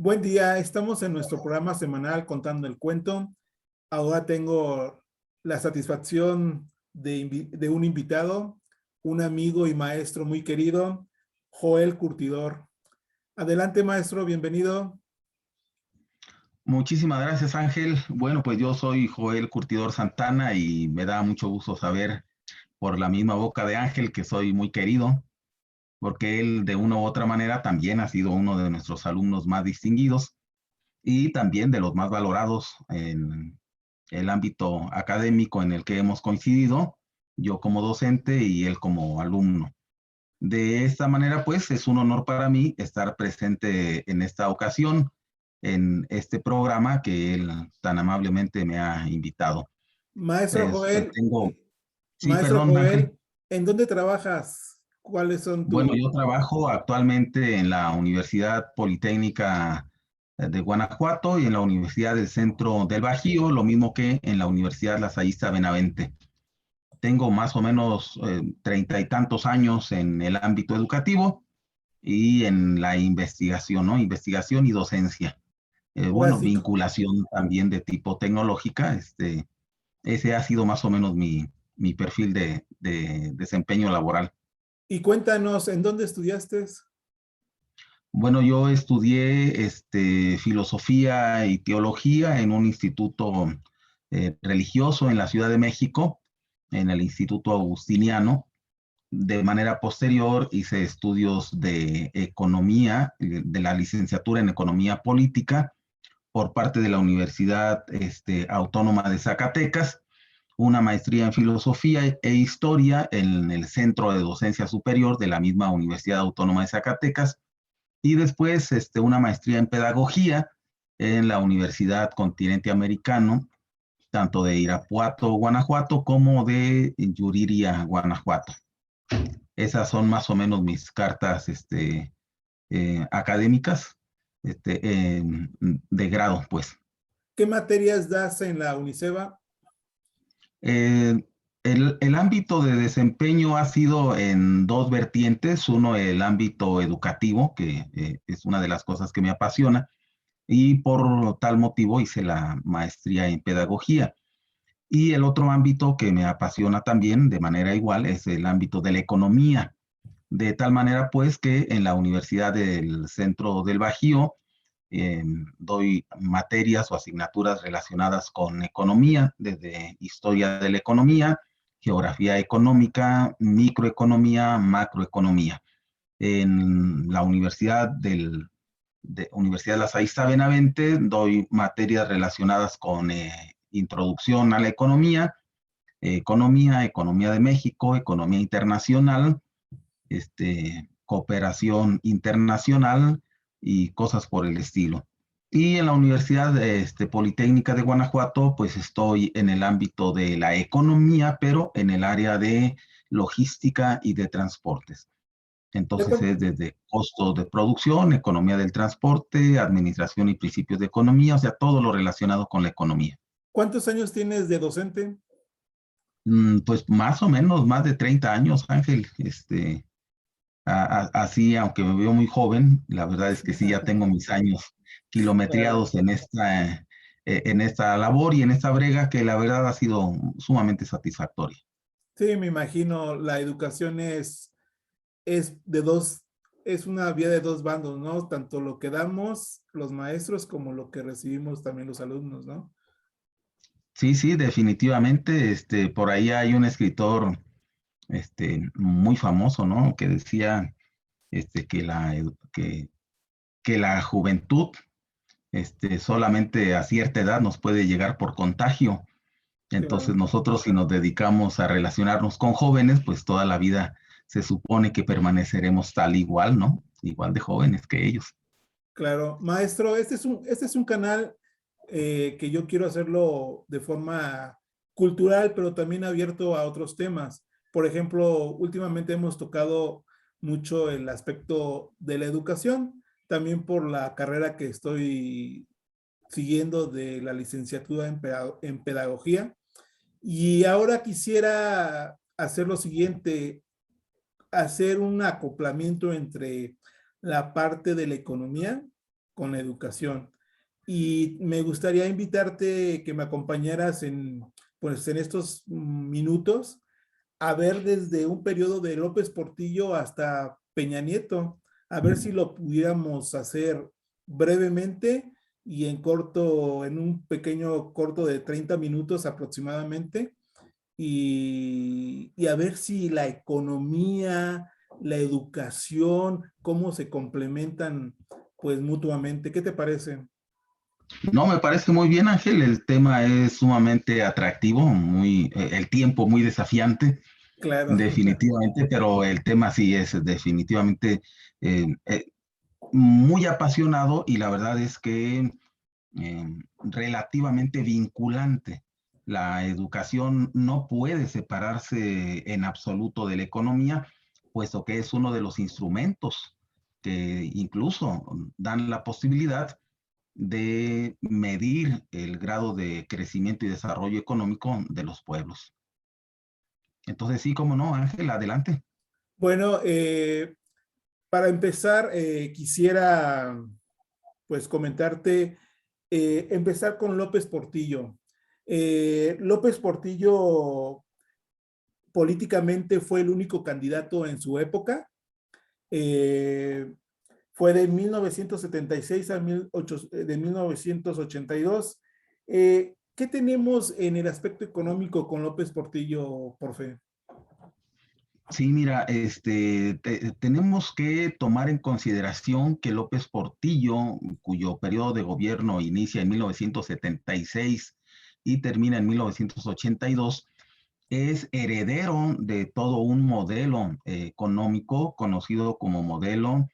Buen día, estamos en nuestro programa semanal Contando el Cuento. Ahora tengo la satisfacción de un invitado, un amigo y maestro muy querido, Joel Curtidor. Adelante, maestro, bienvenido. Muchísimas gracias, Ángel. Bueno, pues yo soy Joel Curtidor Santana y me da mucho gusto saber por la misma boca de Ángel que soy muy querido, porque él de una u otra manera también ha sido uno de nuestros alumnos más distinguidos y también de los más valorados en el ámbito académico en el que hemos coincidido, yo como docente y él como alumno. De esta manera, pues, es un honor para mí estar presente en esta ocasión, en este programa que él tan amablemente me ha invitado. Maestro Joel, Tengo, sí, maestro perdón, Ángel. Joel, ¿en dónde trabajas? ¿Cuáles son Bueno, tus... yo trabajo actualmente en la Universidad Politécnica de Guanajuato y en la Universidad del Centro del Bajío, lo mismo que en la Universidad Lasallista Benavente. Tengo más o menos 30 y tantos años en el ámbito educativo y en la investigación, ¿no? Investigación y docencia. Ahora Bueno, sí, vinculación también de tipo tecnológica. Ese ha sido más o menos mi perfil de desempeño laboral. y cuéntanos, ¿en dónde estudiaste? Bueno, yo estudié filosofía y teología en un instituto religioso en la Ciudad de México, en el Instituto Agustiniano. De manera posterior hice estudios de economía, de la licenciatura en economía política por parte de la Universidad Autónoma de Zacatecas, una maestría en filosofía e historia en el Centro de Docencia Superior de la misma Universidad Autónoma de Zacatecas y después una maestría en pedagogía en la Universidad Continente Americano, tanto de Irapuato, Guanajuato, como de Yuriria, Guanajuato. Esas son más o menos mis cartas académicas de grado, pues. ¿Qué materias das en la UNICEBA? Eh, el ámbito de desempeño ha sido en dos vertientes. Uno, el ámbito educativo, que es una de las cosas que me apasiona, y por tal motivo hice la maestría en pedagogía. Y el otro ámbito que me apasiona también de manera igual es el ámbito de la economía. De tal manera, pues, que en la Universidad del Centro del Bajío doy materias o asignaturas relacionadas con economía, desde historia de la economía, geografía económica, microeconomía, macroeconomía. En la Universidad Lasallista Benavente doy materias relacionadas con introducción a la economía, economía de México, economía internacional, cooperación internacional y cosas por el estilo. Y en la Universidad Politécnica de Guanajuato, pues estoy en el ámbito de la economía, pero en el área de logística y de transportes. ¿Ya, Entonces es desde costos de producción, economía del transporte, administración y principios de economía, o sea, todo lo relacionado con la economía. ¿Cuántos años tienes de docente? Pues más o menos, más de 30 años, Ángel. Así, aunque me veo muy joven, la verdad es que sí, ya tengo mis años Claro. kilometriados en esta labor y en esta brega que la verdad ha sido sumamente satisfactoria. Sí, me imagino, la educación es de dos, es una vía de dos bandos, ¿no? Tanto lo que damos los maestros como lo que recibimos también los alumnos, ¿no? Sí, sí, definitivamente, por ahí hay un escritor, muy famoso, ¿no? Que decía, que la juventud, solamente a cierta edad nos puede llegar por contagio. Entonces Claro, nosotros si nos dedicamos a relacionarnos con jóvenes, pues toda la vida se supone que permaneceremos tal igual, ¿no? Igual de jóvenes que ellos. claro. Maestro, este es un canal que yo quiero hacerlo de forma cultural, pero también abierto a otros temas. Por ejemplo, últimamente hemos tocado mucho el aspecto de la educación, también por la carrera que estoy siguiendo de la licenciatura en pedagogía. Y ahora quisiera hacer lo siguiente, hacer un acoplamiento entre la parte de la economía con la educación. Y me gustaría invitarte que me acompañaras en, pues, en estos minutos a ver desde un periodo de López Portillo hasta Peña Nieto, a ver si lo pudiéramos hacer brevemente y en corto, en un pequeño corto de 30 minutos aproximadamente, y a ver si la economía, la educación, cómo se complementan pues mutuamente. ¿Qué te parece? No, me parece muy bien, Ángel. El tema es sumamente atractivo, el tiempo muy desafiante, Claro. definitivamente, pero el tema sí es definitivamente eh, eh, muy apasionado y la verdad es que relativamente vinculante. La educación no puede separarse en absoluto de la economía, puesto que es uno de los instrumentos que incluso dan la posibilidad de medir el grado de crecimiento y desarrollo económico de los pueblos. Entonces, sí, cómo no, Ángel, adelante. Bueno, para empezar, quisiera pues comentarte, empezar con López Portillo. López Portillo políticamente fue el único candidato en su época. Eh, Fue de 1976 a de 1982. ¿Qué tenemos en el aspecto económico con López Portillo, Porfe? Sí, mira, tenemos que tomar en consideración que López Portillo, cuyo periodo de gobierno inicia en 1976 y termina en 1982, es heredero de todo un modelo económico conocido como modelo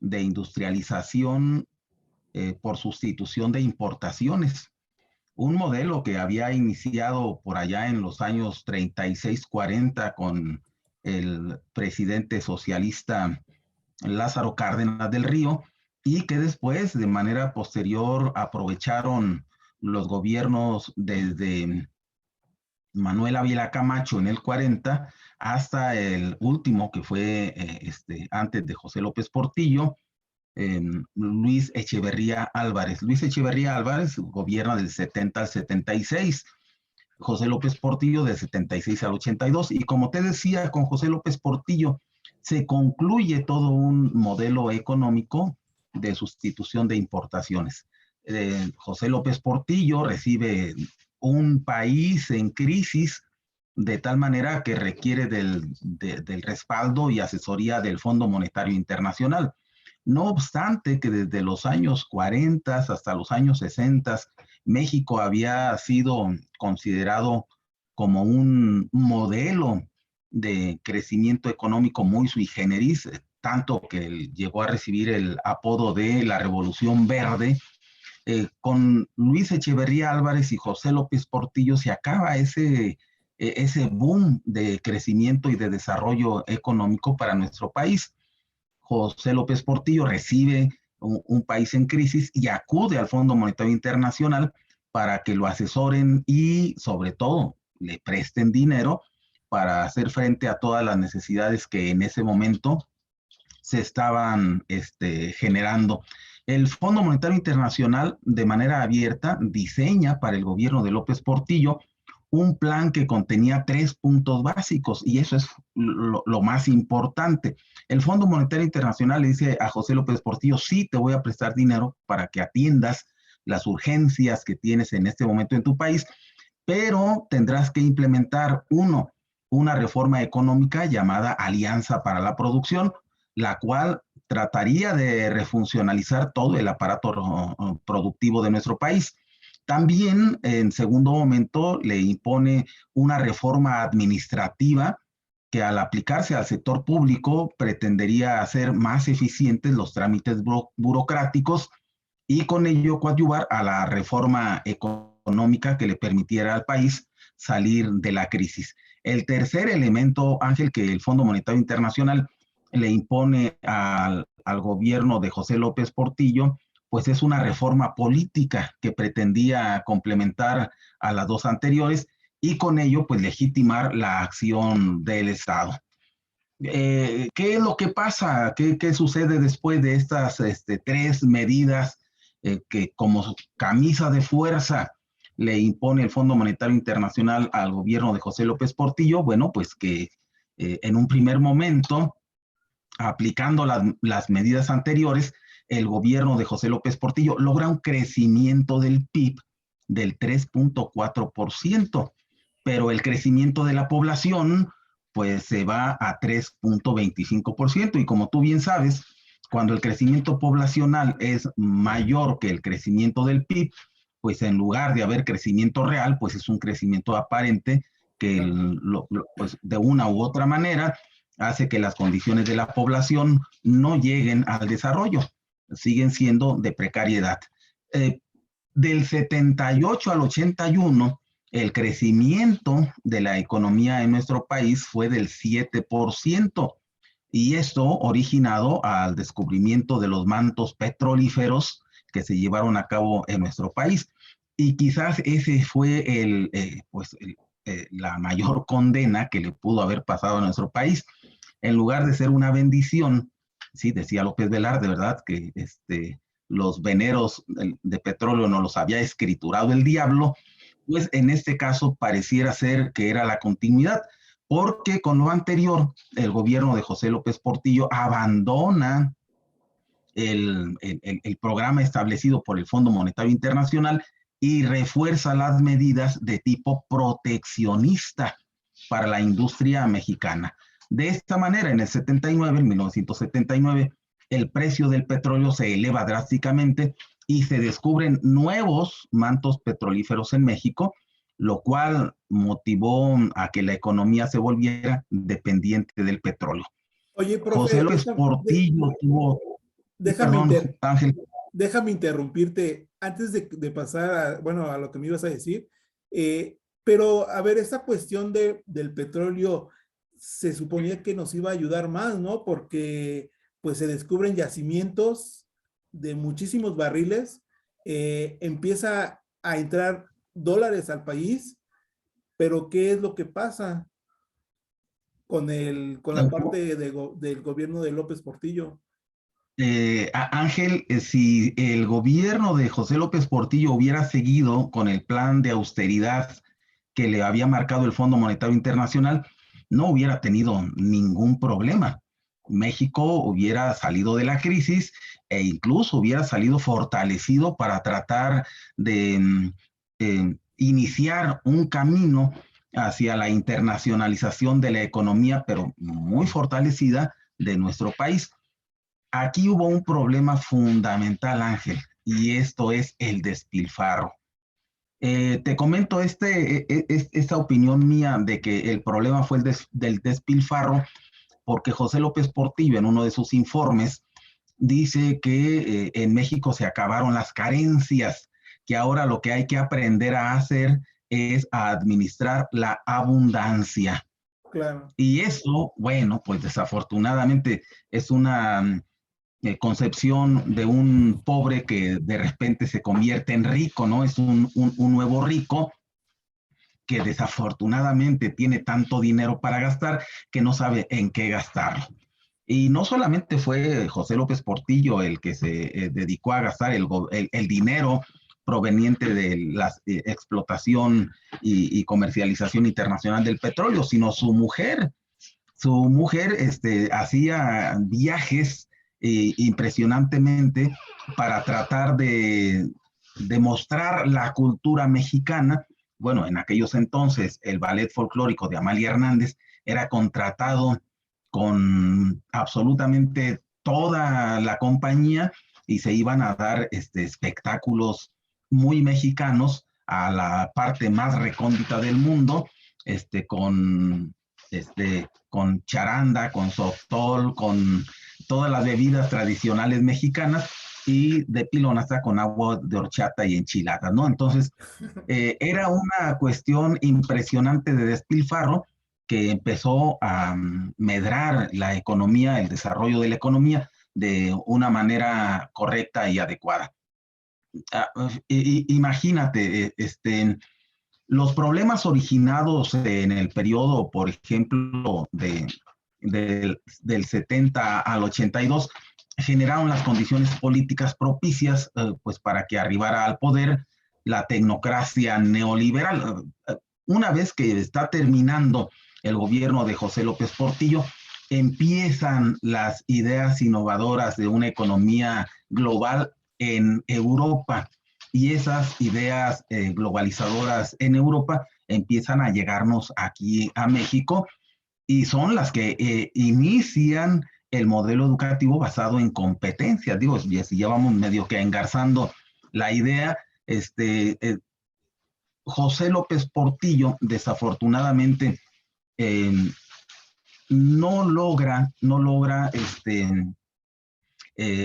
de industrialización por sustitución de importaciones. Un modelo que había iniciado por allá en los años 36-40 con el presidente socialista Lázaro Cárdenas del Río y que después, de manera posterior, aprovecharon los gobiernos desde Manuel Ávila Camacho en el 40 hasta el último que fue antes de José López Portillo, Luis Echeverría Álvarez. Luis Echeverría Álvarez gobierna del 70 al 76, José López Portillo del 76 al 82, y como te decía, con José López Portillo se concluye todo un modelo económico de sustitución de importaciones. José López Portillo recibe un país en crisis de tal manera que requiere del respaldo y asesoría del Fondo Monetario Internacional. No obstante que desde los años 40 hasta los años 60, México había sido considerado como un modelo de crecimiento económico muy sui generis, tanto que llegó a recibir el apodo de la Revolución Verde. Con Luis Echeverría Álvarez y José López Portillo se acaba ese boom de crecimiento y de desarrollo económico para nuestro país. José López Portillo recibe un país en crisis y acude al Fondo Monetario Internacional para que lo asesoren y sobre todo le presten dinero para hacer frente a todas las necesidades que en ese momento se estaban generando. El Fondo Monetario Internacional, de manera abierta, diseña para el gobierno de López Portillo un plan que contenía 3 puntos básicos y eso es lo más importante. El Fondo Monetario Internacional le dice a José López Portillo, sí, te voy a prestar dinero para que atiendas las urgencias que tienes en este momento en tu país, pero tendrás que implementar, una reforma económica llamada Alianza para la Producción, la cual trataría de refuncionalizar todo el aparato productivo de nuestro país. También, en segundo momento, le impone una reforma administrativa que al aplicarse al sector público pretendería hacer más eficientes los trámites burocráticos y con ello coadyuvar a la reforma económica que le permitiera al país salir de la crisis. El tercer elemento, Ángel, que el Fondo Monetario Internacional le impone al gobierno de José López Portillo, pues es una reforma política que pretendía complementar a las dos anteriores y con ello pues legitimar la acción del Estado. ¿Qué es lo que pasa? ¿Qué sucede después de estas tres medidas que como camisa de fuerza le impone el Fondo Monetario Internacional al gobierno de José López Portillo? Bueno, pues que en un primer momento, aplicando las medidas anteriores, el gobierno de José López Portillo logra un crecimiento del PIB del 3.4%, pero el crecimiento de la población pues se va a 3.25%, y como tú bien sabes, cuando el crecimiento poblacional es mayor que el crecimiento del PIB, pues en lugar de haber crecimiento real, pues es un crecimiento aparente que pues de una u otra manera hace que las condiciones de la población no lleguen al desarrollo, siguen siendo de precariedad. Del 78 al 81, el crecimiento de la economía en nuestro país fue del 7%, y esto originado al descubrimiento de los mantos petrolíferos que se llevaron a cabo en nuestro país. Y quizás ese fue la mayor condena que le pudo haber pasado a nuestro país. En lugar de ser una bendición, sí, decía López Velarde, ¿verdad?, que los veneros de petróleo nos los había escriturado el diablo, pues en este caso pareciera ser que era la continuidad, porque con lo anterior, el gobierno de José López Portillo abandona el programa establecido por el Fondo Monetario Internacional y refuerza las medidas de tipo proteccionista para la industria mexicana. De esta manera, en 1979, el precio del petróleo se eleva drásticamente y se descubren nuevos mantos petrolíferos en México, lo cual motivó a que la economía se volviera dependiente del petróleo. Oye, José profe, López Portillo tuvo, déjame, perdón, Ángel. déjame interrumpirte antes de pasar a, bueno, a lo que me ibas a decir. Pero, a ver, esta cuestión del petróleo se suponía que nos iba a ayudar más, ¿no? Porque pues se descubren yacimientos de muchísimos barriles, empieza a entrar dólares al país, pero ¿qué es lo que pasa con la parte del gobierno de López Portillo? Ángel, si el gobierno de José López Portillo hubiera seguido con el plan de austeridad que le había marcado el Fondo Monetario Internacional, no hubiera tenido ningún problema. México hubiera salido de la crisis e incluso hubiera salido fortalecido para tratar de iniciar un camino hacia la internacionalización de la economía, pero muy fortalecida, de nuestro país. Aquí hubo un problema fundamental, Ángel, y esto es el despilfarro. Te comento esta opinión mía de que el problema fue del despilfarro, porque José López Portillo, en uno de sus informes, dice que en México se acabaron las carencias, que ahora lo que hay que aprender a hacer es a administrar la abundancia. Claro. Y eso, bueno, pues desafortunadamente es una concepción de un pobre que de repente se convierte en rico, ¿no? Es un nuevo rico que desafortunadamente tiene tanto dinero para gastar que no sabe en qué gastarlo. Y no solamente fue José López Portillo el que se dedicó a gastar el dinero proveniente de la explotación y comercialización internacional del petróleo, sino su mujer. Su mujer hacía viajes impresionantemente para tratar de demostrar la cultura mexicana. Bueno, en aquellos entonces el ballet folclórico de Amalia Hernández era contratado con absolutamente toda la compañía y se iban a dar espectáculos muy mexicanos a la parte más recóndita del mundo, con charanda, con sotol, con todas las bebidas tradicionales mexicanas, y de pilón hasta con agua de horchata y enchiladas, ¿no? Entonces, era una cuestión impresionante de despilfarro que empezó a medrar la economía, el desarrollo de la economía de una manera correcta y adecuada. Imagínate, los problemas originados en el periodo, por ejemplo, de del 70 al 82 generaron las condiciones políticas propicias pues para que arribara al poder la tecnocracia neoliberal. Una vez que está terminando el gobierno de José López Portillo, empiezan las ideas innovadoras de una economía global en Europa, y esas ideas globalizadoras en Europa empiezan a llegarnos aquí a México, y son las que inician el modelo educativo basado en competencias. Digo, si ya vamos medio que engarzando la idea, José López Portillo desafortunadamente eh, no logra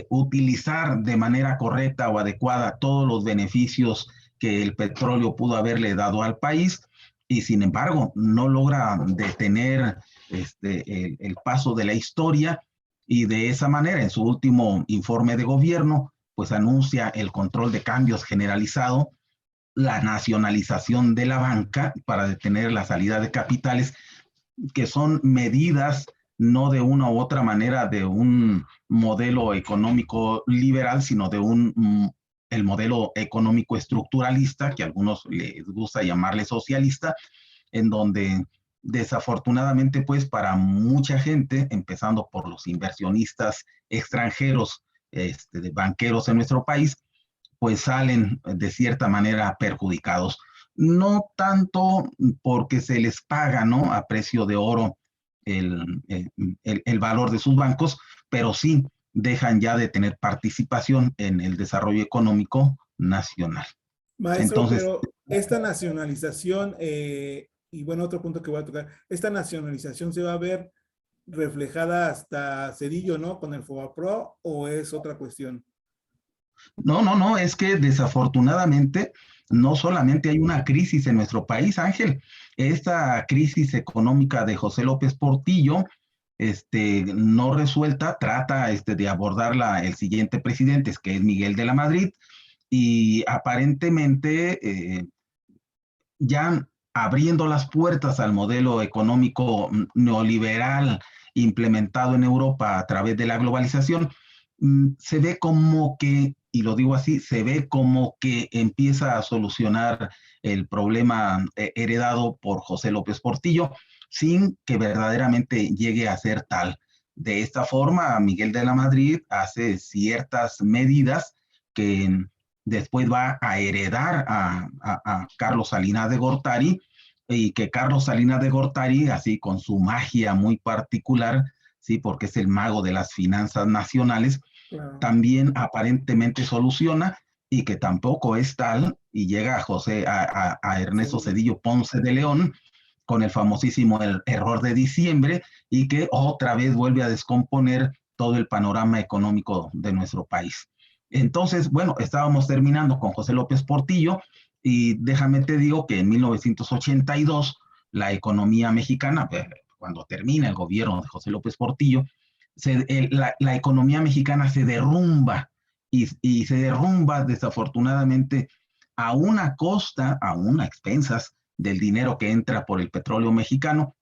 utilizar de manera correcta o adecuada todos los beneficios que el petróleo pudo haberle dado al país, y sin embargo no logra detener el paso de la historia, y de esa manera en su último informe de gobierno pues anuncia el control de cambios generalizado, la nacionalización de la banca para detener la salida de capitales, que son medidas no de una u otra manera de un modelo económico liberal, sino de el modelo económico estructuralista, que a algunos les gusta llamarle socialista, en donde desafortunadamente pues para mucha gente, empezando por los inversionistas extranjeros, de banqueros en nuestro país, pues salen de cierta manera perjudicados. No tanto porque se les paga, ¿no?, a precio de oro el valor de sus bancos, pero sí dejan ya de tener participación en el desarrollo económico nacional. Maestro, Entonces, pero esta nacionalización, y bueno, otro punto que voy a tocar, esta nacionalización se va a ver reflejada hasta Cedillo, ¿no? Con el FOBAPRO, ¿o es otra cuestión? no, es que desafortunadamente no solamente hay una crisis en nuestro país, Ángel. Esta crisis económica de José López Portillo, no resuelta, trata de abordarla el siguiente presidente, que es Miguel de la Madrid, y aparentemente ya abriendo las puertas al modelo económico neoliberal implementado en Europa a través de la globalización, se ve como que, y lo digo así, se ve como que empieza a solucionar el problema heredado por José López Portillo, sin que verdaderamente llegue a ser tal. De esta forma, Miguel de la Madrid hace ciertas medidas que después va a heredar a Carlos Salinas de Gortari, y que Carlos Salinas de Gortari, así con su magia muy particular, sí, porque es el mago de las finanzas nacionales, Claro. también aparentemente soluciona, y que tampoco es tal, y llega a Ernesto Sí. Zedillo Ponce de León con el famosísimo error de diciembre, y que otra vez vuelve a descomponer todo el panorama económico de nuestro país. Entonces, bueno, estábamos terminando con José López Portillo, y déjame te digo que en 1982 la economía mexicana, cuando termina el gobierno de José López Portillo, la economía mexicana se derrumba, y se derrumba desafortunadamente a una costa, a una expensas del dinero que entra por el petróleo mexicano,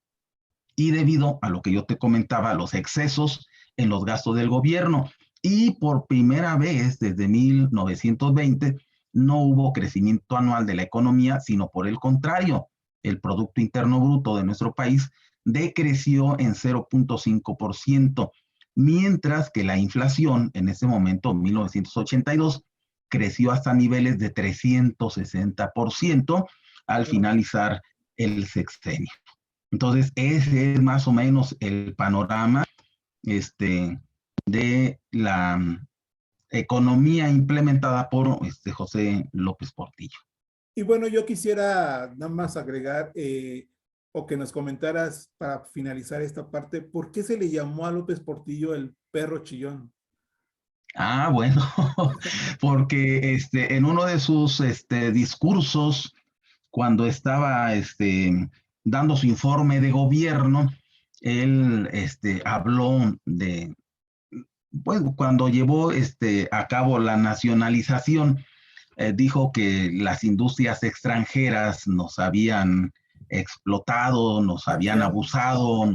y debido a lo que yo te comentaba, los excesos en los gastos del gobierno. Y por primera vez desde 1920 no hubo crecimiento anual de la economía, sino por el contrario, el Producto Interno Bruto de nuestro país decreció en 0.5%, mientras que la inflación en ese momento, 1982, creció hasta niveles de 360% al finalizar el sexenio. Entonces, ese es más o menos el panorama de la economía implementada por José López Portillo. Y bueno, yo quisiera nada más agregar o que nos comentaras para finalizar esta parte, ¿por qué se le llamó a López Portillo el perro chillón? Ah, bueno, porque en uno de sus discursos, cuando estaba dando su informe de gobierno, él habló de, bueno, cuando llevó a cabo la nacionalización, dijo que las industrias extranjeras nos habían explotado, nos habían Claro. abusado,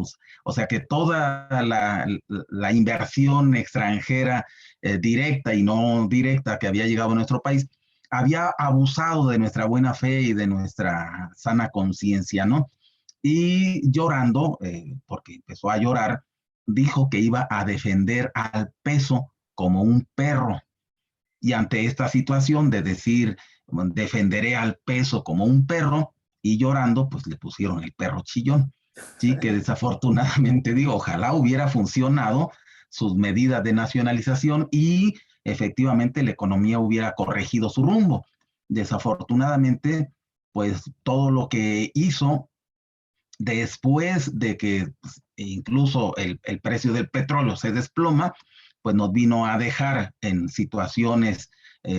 o sea que toda la inversión extranjera directa y no directa que había llegado a nuestro país había abusado de nuestra buena fe y de nuestra sana conciencia, ¿no? Y llorando, porque empezó a llorar, dijo que iba a defender al peso como un perro. Y ante esta situación de decir, defenderé al peso como un perro, y llorando, pues le pusieron el perro chillón. Sí, que desafortunadamente digo, ojalá hubiera funcionado sus medidas de nacionalización y efectivamente la economía hubiera corregido su rumbo. Desafortunadamente, pues todo lo que hizo después de que pues, incluso el precio del petróleo se desploma, pues nos vino a dejar en situaciones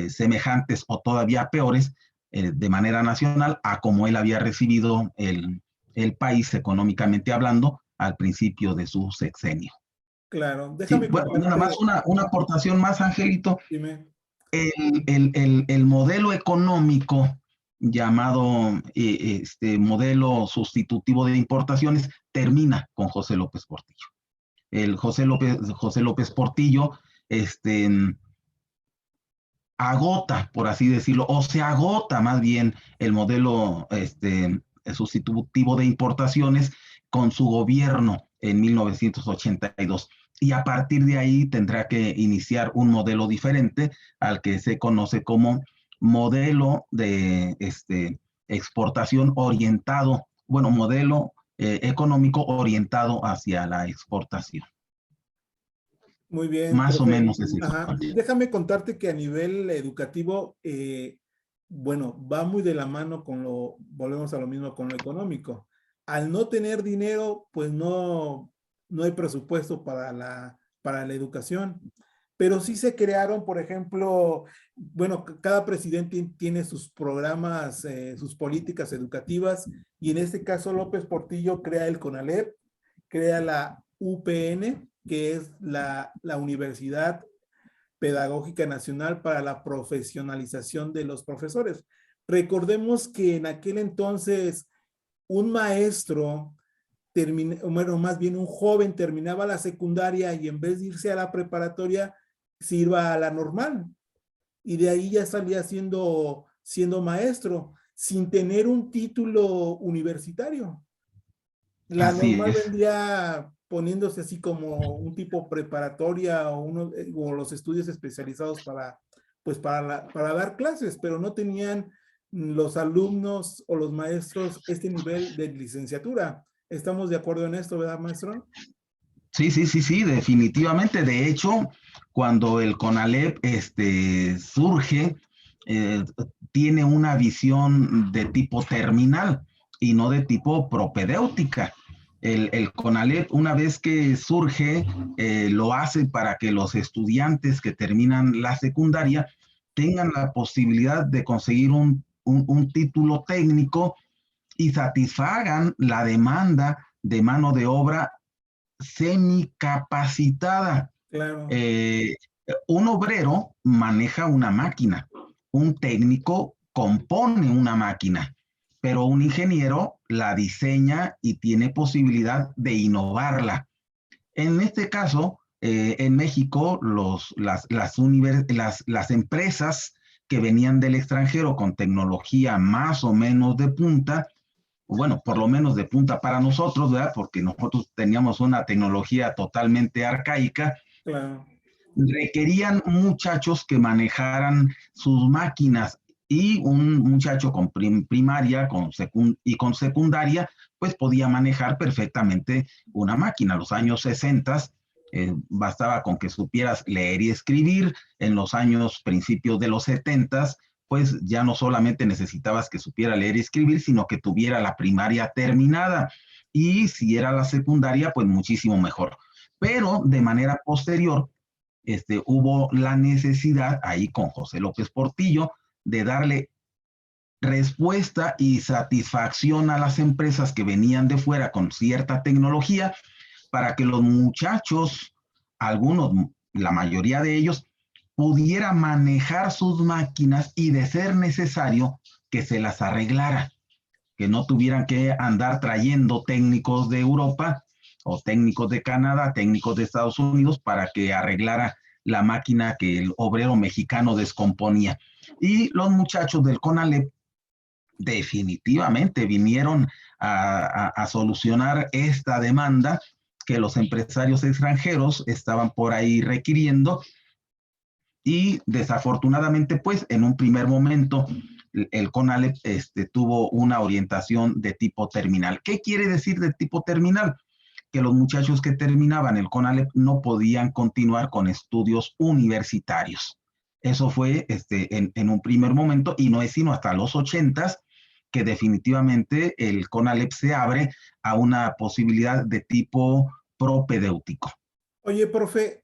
semejantes o todavía peores de manera nacional a como él había recibido el país económicamente hablando al principio de su sexenio. Claro, Sí, déjame bueno, nada más contarte, una aportación más, Angelito. dime. El modelo económico llamado modelo sustitutivo de importaciones termina con José López Portillo. El José López Portillo este, agota, por así decirlo, o se agota más bien el modelo sustitutivo de importaciones con su gobierno en 1982. Y a partir de ahí tendrá que iniciar un modelo diferente al que se conoce como modelo de exportación orientado, bueno, modelo económico orientado hacia la exportación. Muy bien, Más o profe. menos es eso. Ajá. Déjame contarte que a nivel educativo, bueno, va muy de la mano con lo, volvemos a lo mismo con lo económico. Al no tener dinero, pues no hay presupuesto para la educación. Pero sí se crearon, por ejemplo, bueno, cada presidente tiene sus programas, sus políticas educativas, y en este caso López Portillo crea el CONALEP, crea la UPN, que es la Universidad Pedagógica Nacional para la Profesionalización de los Profesores. Recordemos que en aquel entonces un maestro, bueno, más bien un joven terminaba la secundaria y en vez de irse a la preparatoria, se iba a la normal. Y de ahí ya salía siendo maestro, sin tener un título universitario. La Así normal es. vendría poniéndose así como un tipo preparatoria o los estudios especializados pues para dar clases, pero no tenían los alumnos o los maestros este nivel de licenciatura. ¿Estamos de acuerdo en esto, verdad, maestro? Sí, sí, sí, sí, definitivamente. De hecho, cuando el CONALEP surge, eh, tiene una visión de tipo terminal y no de tipo propedéutica. El CONALEP, una vez que surge, lo hace para que los estudiantes que terminan la secundaria tengan la posibilidad de conseguir un título técnico y satisfagan la demanda de mano de obra semicapacitada. Claro, Eh, un obrero maneja una máquina, un técnico compone una máquina, pero un ingeniero la diseña y tiene posibilidad de innovarla. En este caso, en México, las empresas que venían del extranjero con tecnología más o menos de punta, bueno, por lo menos de punta para nosotros, ¿verdad? Porque nosotros teníamos una tecnología totalmente arcaica, claro. requerían muchachos que manejaran sus máquinas y un muchacho con primaria y con secundaria, pues podía manejar perfectamente una máquina. Los años 60 bastaba con que supieras leer y escribir. En los años principios de los 70 pues ya no solamente necesitabas que supiera leer y escribir, sino que tuviera la primaria terminada. Y si era la secundaria, pues muchísimo mejor. Pero de manera posterior, hubo la necesidad ahí con José López Portillo de darle respuesta y satisfacción a las empresas que venían de fuera con cierta tecnología para que los muchachos, algunos, la mayoría de ellos, pudiera manejar sus máquinas y de ser necesario que se las arreglara, que no tuvieran que andar trayendo técnicos de Europa o técnicos de Canadá, técnicos de Estados Unidos para que arreglara la máquina que el obrero mexicano descomponía. Y los muchachos del CONALEP definitivamente vinieron a solucionar esta demanda que los empresarios extranjeros estaban por ahí requiriendo, y desafortunadamente, pues, en un primer momento, el CONALEP tuvo una orientación de tipo terminal. ¿Qué quiere decir de tipo terminal? Que los muchachos que terminaban el CONALEP no podían continuar con estudios universitarios. Eso fue en un primer momento, y no es sino hasta los 80s que definitivamente el CONALEP se abre a una posibilidad de tipo propedéutico. Oye, profe,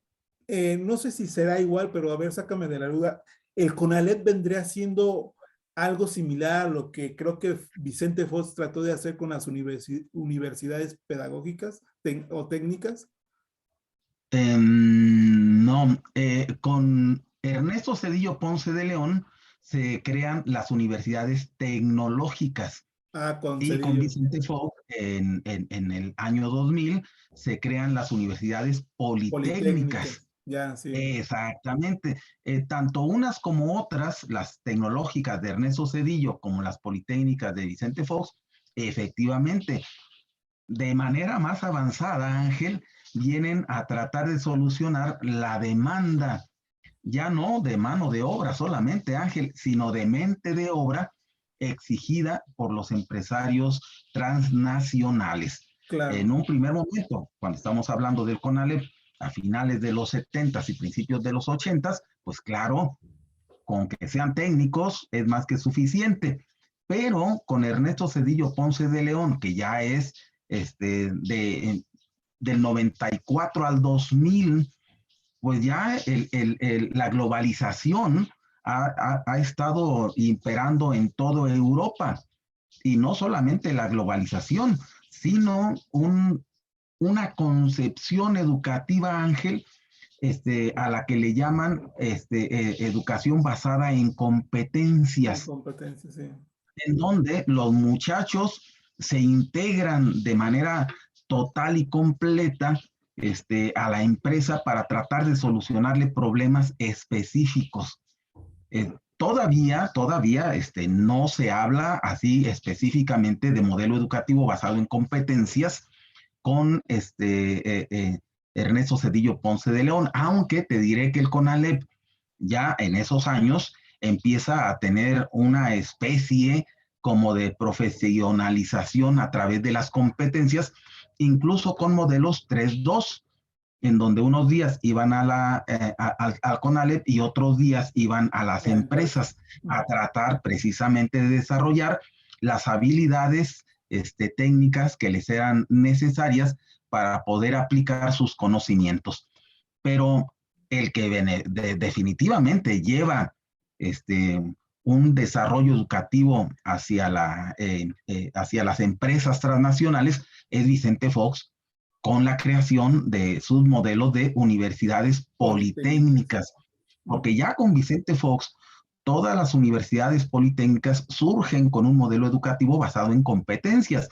no sé si será igual, pero a ver, sácame de la duda. ¿El CONALEP vendría siendo algo similar a lo que creo que Vicente Fox trató de hacer con las universidades pedagógicas o técnicas? No, con Ernesto Zedillo Ponce de León se crean las universidades tecnológicas, Ah, con y con Cedillo. Vicente Fox en el año 2000 se crean las universidades politécnicas. Politécnicas, ya, sí. Exactamente. Tanto unas como otras, las tecnológicas de Ernesto Zedillo como las politécnicas de Vicente Fox, efectivamente, de manera más avanzada, Ángel, vienen a tratar de solucionar la demanda, ya no de mano de obra solamente, Ángel, sino de mente de obra exigida por los empresarios transnacionales. En Claro. un primer momento, cuando estamos hablando del CONALEP, a finales de los 70s y principios de los 80s, pues claro, con que sean técnicos es más que suficiente. Pero con Ernesto Zedillo Ponce de León, que ya es del 94 al 2000, pues ya la globalización ha estado imperando en toda Europa. Y no solamente la globalización, sino una concepción educativa, Ángel, a la que le llaman educación basada en En competencias, competencia, sí. en donde los muchachos se integran de manera total y completa a la empresa para tratar de solucionarle problemas específicos. Todavía no se habla así específicamente de modelo educativo basado en competencias con Ernesto Zedillo Ponce de León, aunque te diré que el CONALEP ya en esos años empieza a tener una especie como de profesionalización a través de las competencias, incluso con modelos 3-2, en donde unos días iban al CONALEP y otros días iban a las La empresa. empresas a tratar precisamente de desarrollar las habilidades técnicas que les eran necesarias para poder aplicar sus conocimientos. Pero el que definitivamente lleva un desarrollo educativo hacia las empresas transnacionales es Vicente Fox, con la creación de sus modelos de universidades Politécnicas. politécnicas, porque ya con Vicente Fox, todas las universidades politécnicas surgen con un modelo educativo basado en competencias,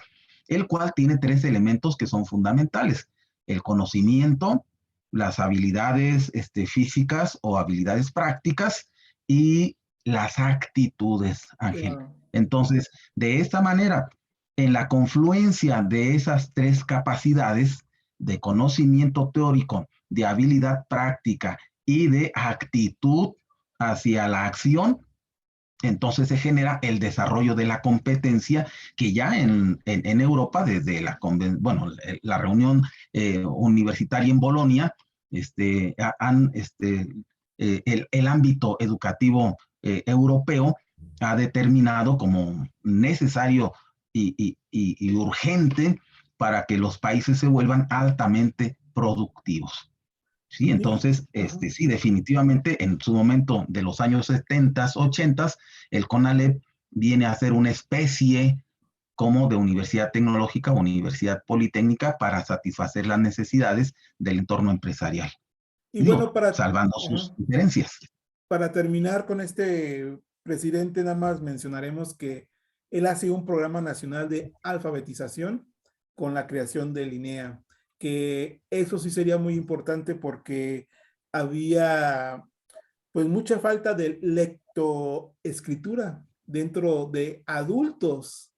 el cual tiene 3 elementos que son fundamentales: el conocimiento, las habilidades físicas o habilidades prácticas, y las actitudes, Ángel. Claro. Entonces, de esta manera, en la confluencia de esas 3 capacidades, de conocimiento teórico, de habilidad práctica y de actitud hacia la acción, entonces se genera el desarrollo de la competencia, que ya en Europa, desde la reunión universitaria en Bolonia, el ámbito educativo europeo ha determinado como necesario y urgente para que los países se vuelvan altamente productivos. Sí, entonces, sí, definitivamente en su momento de los años 70, 80, el CONALEP viene a ser una especie como de universidad tecnológica o universidad politécnica para satisfacer las necesidades del entorno empresarial. Y bueno, Digo, salvando sus diferencias. para terminar con este presidente, nada más mencionaremos que él hace un programa nacional de alfabetización con la creación del INEA, que eso sí sería muy importante porque había pues mucha falta de lectoescritura dentro de adultos,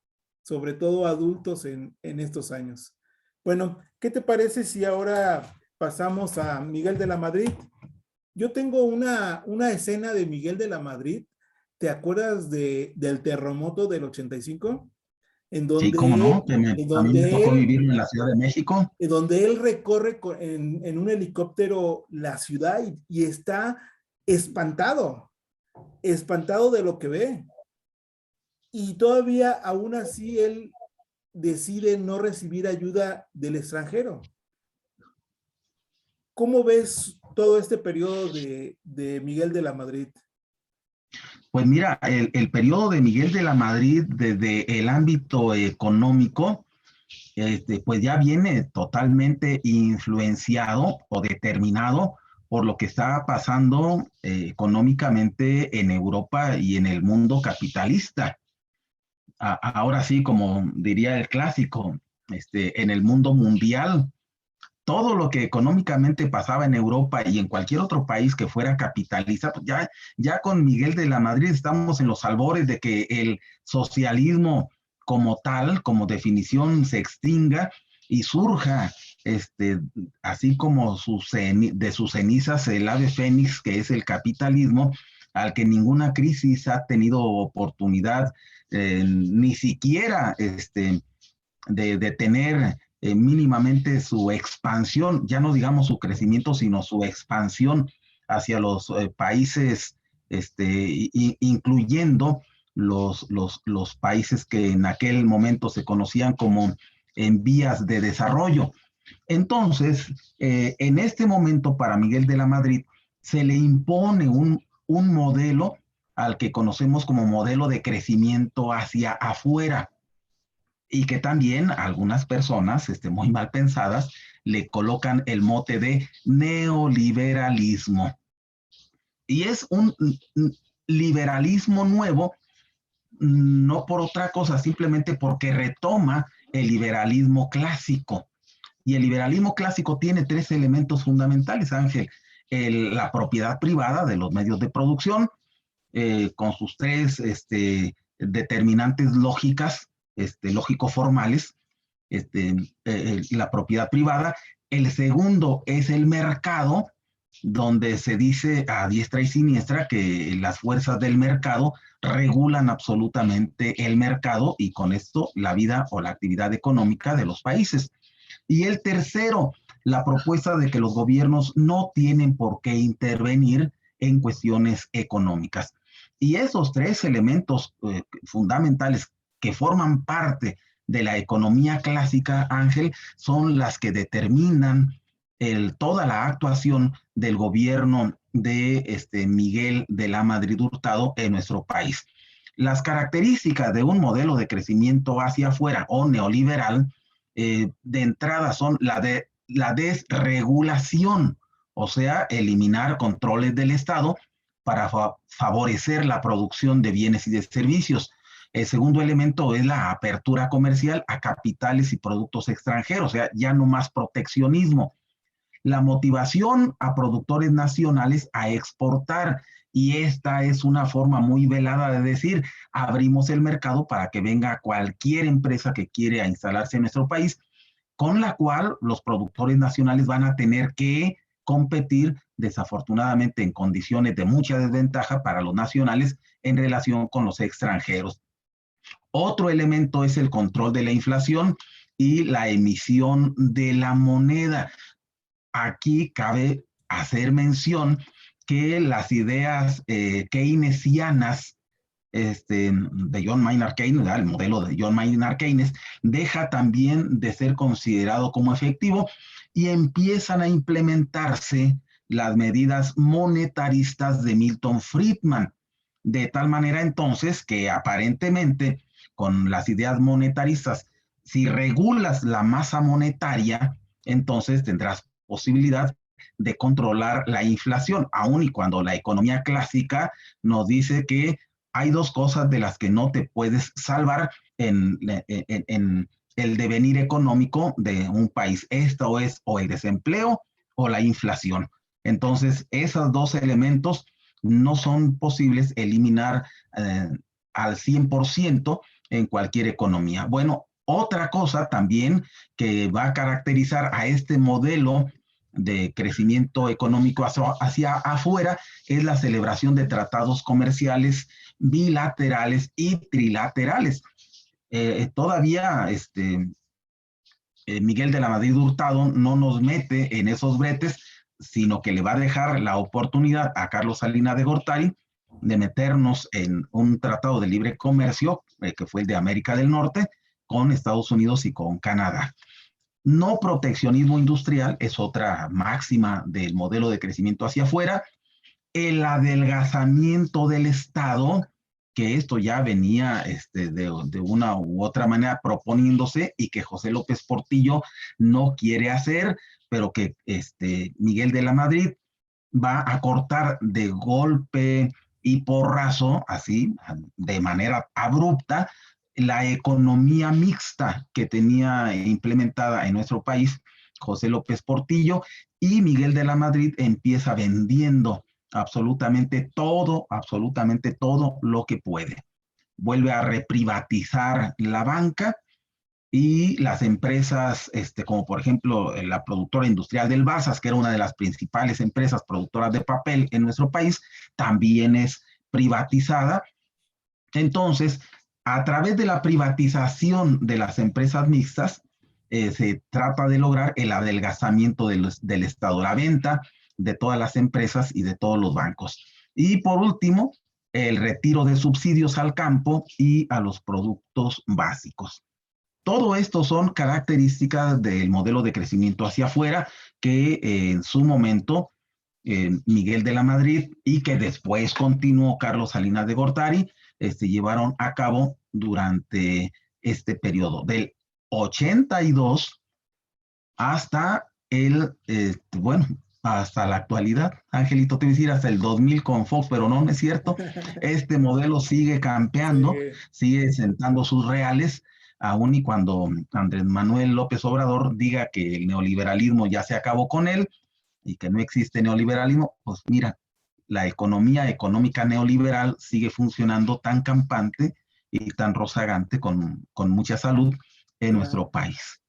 sobre todo adultos en estos años. Bueno, ¿qué te parece si ahora pasamos a Miguel de la Madrid? Yo tengo una escena de Miguel de la Madrid. ¿Te acuerdas del terremoto del 85? En Sí, cómo no, a mí me tocó él, vivir en la Ciudad de México. donde él recorre en un helicóptero la ciudad y está espantado, espantado de lo que ve. Y todavía, aún así, él decide no recibir ayuda del extranjero. ¿Cómo ves todo este periodo de Miguel de la Madrid? Pues mira, el periodo de Miguel de la Madrid desde el ámbito económico, pues ya viene totalmente influenciado o determinado por lo que está pasando económicamente en Europa y en el mundo capitalista. Ahora sí, como diría el clásico, en el mundo mundial, todo lo que económicamente pasaba en Europa y en cualquier otro país que fuera capitalista, pues ya con Miguel de la Madrid estamos en los albores de que el socialismo como tal, como definición, se extinga y surja, así como de sus cenizas, el ave fénix, que es el capitalismo, al que ninguna crisis ha tenido oportunidad, ni siquiera de tener mínimamente su expansión, ya no digamos su crecimiento, sino su expansión hacia los países, incluyendo los países que en aquel momento se conocían como en vías de desarrollo. Entonces, en este momento para Miguel de la Madrid se le impone un modelo al que conocemos como modelo de crecimiento hacia afuera, y que también algunas personas muy mal pensadas le colocan el mote de neoliberalismo. Y es un liberalismo nuevo, no por otra cosa, simplemente porque retoma el liberalismo clásico. Y el liberalismo clásico tiene tres elementos fundamentales, Ángel. La propiedad privada de los medios de producción, con sus tres determinantes lógicas, lógico-formales, la propiedad privada. El segundo es el mercado, donde se dice a diestra y siniestra que las fuerzas del mercado regulan absolutamente el mercado y con esto la vida o la actividad económica de los países. Y el tercero, la propuesta de que los gobiernos no tienen por qué intervenir en cuestiones económicas. Y esos tres elementos fundamentales que forman parte de la economía clásica, Ángel, son las que determinan toda la actuación del gobierno de Miguel de la Madrid Hurtado en nuestro país. Las características de un modelo de crecimiento hacia afuera o neoliberal, de entrada son la desregulación, o sea, eliminar controles del Estado para favorecer la producción de bienes y de servicios. El segundo elemento es la apertura comercial a capitales y productos extranjeros, o sea, ya no más proteccionismo. La motivación a productores nacionales a exportar, y esta es una forma muy velada de decir, abrimos el mercado para que venga cualquier empresa que quiera instalarse en nuestro país, con la cual los productores nacionales van a tener que competir, desafortunadamente, en condiciones de mucha desventaja para los nacionales en relación con los extranjeros. Otro elemento es el control de la inflación y la emisión de la moneda. Aquí cabe hacer mención que las ideas keynesianas de John Maynard Keynes, el modelo de John Maynard Keynes, deja también de ser considerado como efectivo y empiezan a implementarse las medidas monetaristas de Milton Friedman, de tal manera entonces que aparentemente con las ideas monetaristas, si regulas la masa monetaria, entonces tendrás posibilidad de controlar la inflación, aun y cuando la economía clásica nos dice que hay dos cosas de las que no te puedes salvar en el devenir económico de un país. Esto es o el desempleo o la inflación. Entonces, esos dos elementos no son posibles eliminar al 100% en cualquier economía. Bueno, otra cosa también que va a caracterizar a este modelo de crecimiento económico hacia afuera es la celebración de tratados comerciales bilaterales y trilaterales. Todavía Miguel de la Madrid Hurtado no nos mete en esos bretes, sino que le va a dejar la oportunidad a Carlos Salinas de Gortari de meternos en un tratado de libre comercio, que fue el de América del Norte, con Estados Unidos y con Canadá. No proteccionismo industrial es otra máxima del modelo de crecimiento hacia afuera. El adelgazamiento del Estado, que esto ya venía de una u otra manera proponiéndose y que José López Portillo no quiere hacer, pero que Miguel de la Madrid va a cortar de golpe y porrazo, así, de manera abrupta, la economía mixta que tenía implementada en nuestro país José López Portillo, y Miguel de la Madrid empieza vendiendo absolutamente todo lo que puede. Vuelve a reprivatizar la banca y las empresas, como por ejemplo la productora industrial del Bazas, que era una de las principales empresas productoras de papel en nuestro país, también es privatizada. Entonces, a través de la privatización de las empresas mixtas, se trata de lograr el adelgazamiento del Estado, la venta de todas las empresas y de todos los bancos. Y por último, el retiro de subsidios al campo y a los productos básicos. Todo esto son características del modelo de crecimiento hacia afuera que en su momento Miguel de la Madrid y que después continuó Carlos Salinas de Gortari, llevaron a cabo durante este periodo del 82 hasta bueno, hasta la actualidad. Angelito, te iba a decir hasta el 2000 con Fox, pero no es cierto. Este modelo sigue campeando, Sí. sigue sentando sus reales, aun y cuando Andrés Manuel López Obrador diga que el neoliberalismo ya se acabó con él y que no existe neoliberalismo, pues mira, la economía económica neoliberal sigue funcionando tan campante y tan rozagante con mucha salud en nuestro país.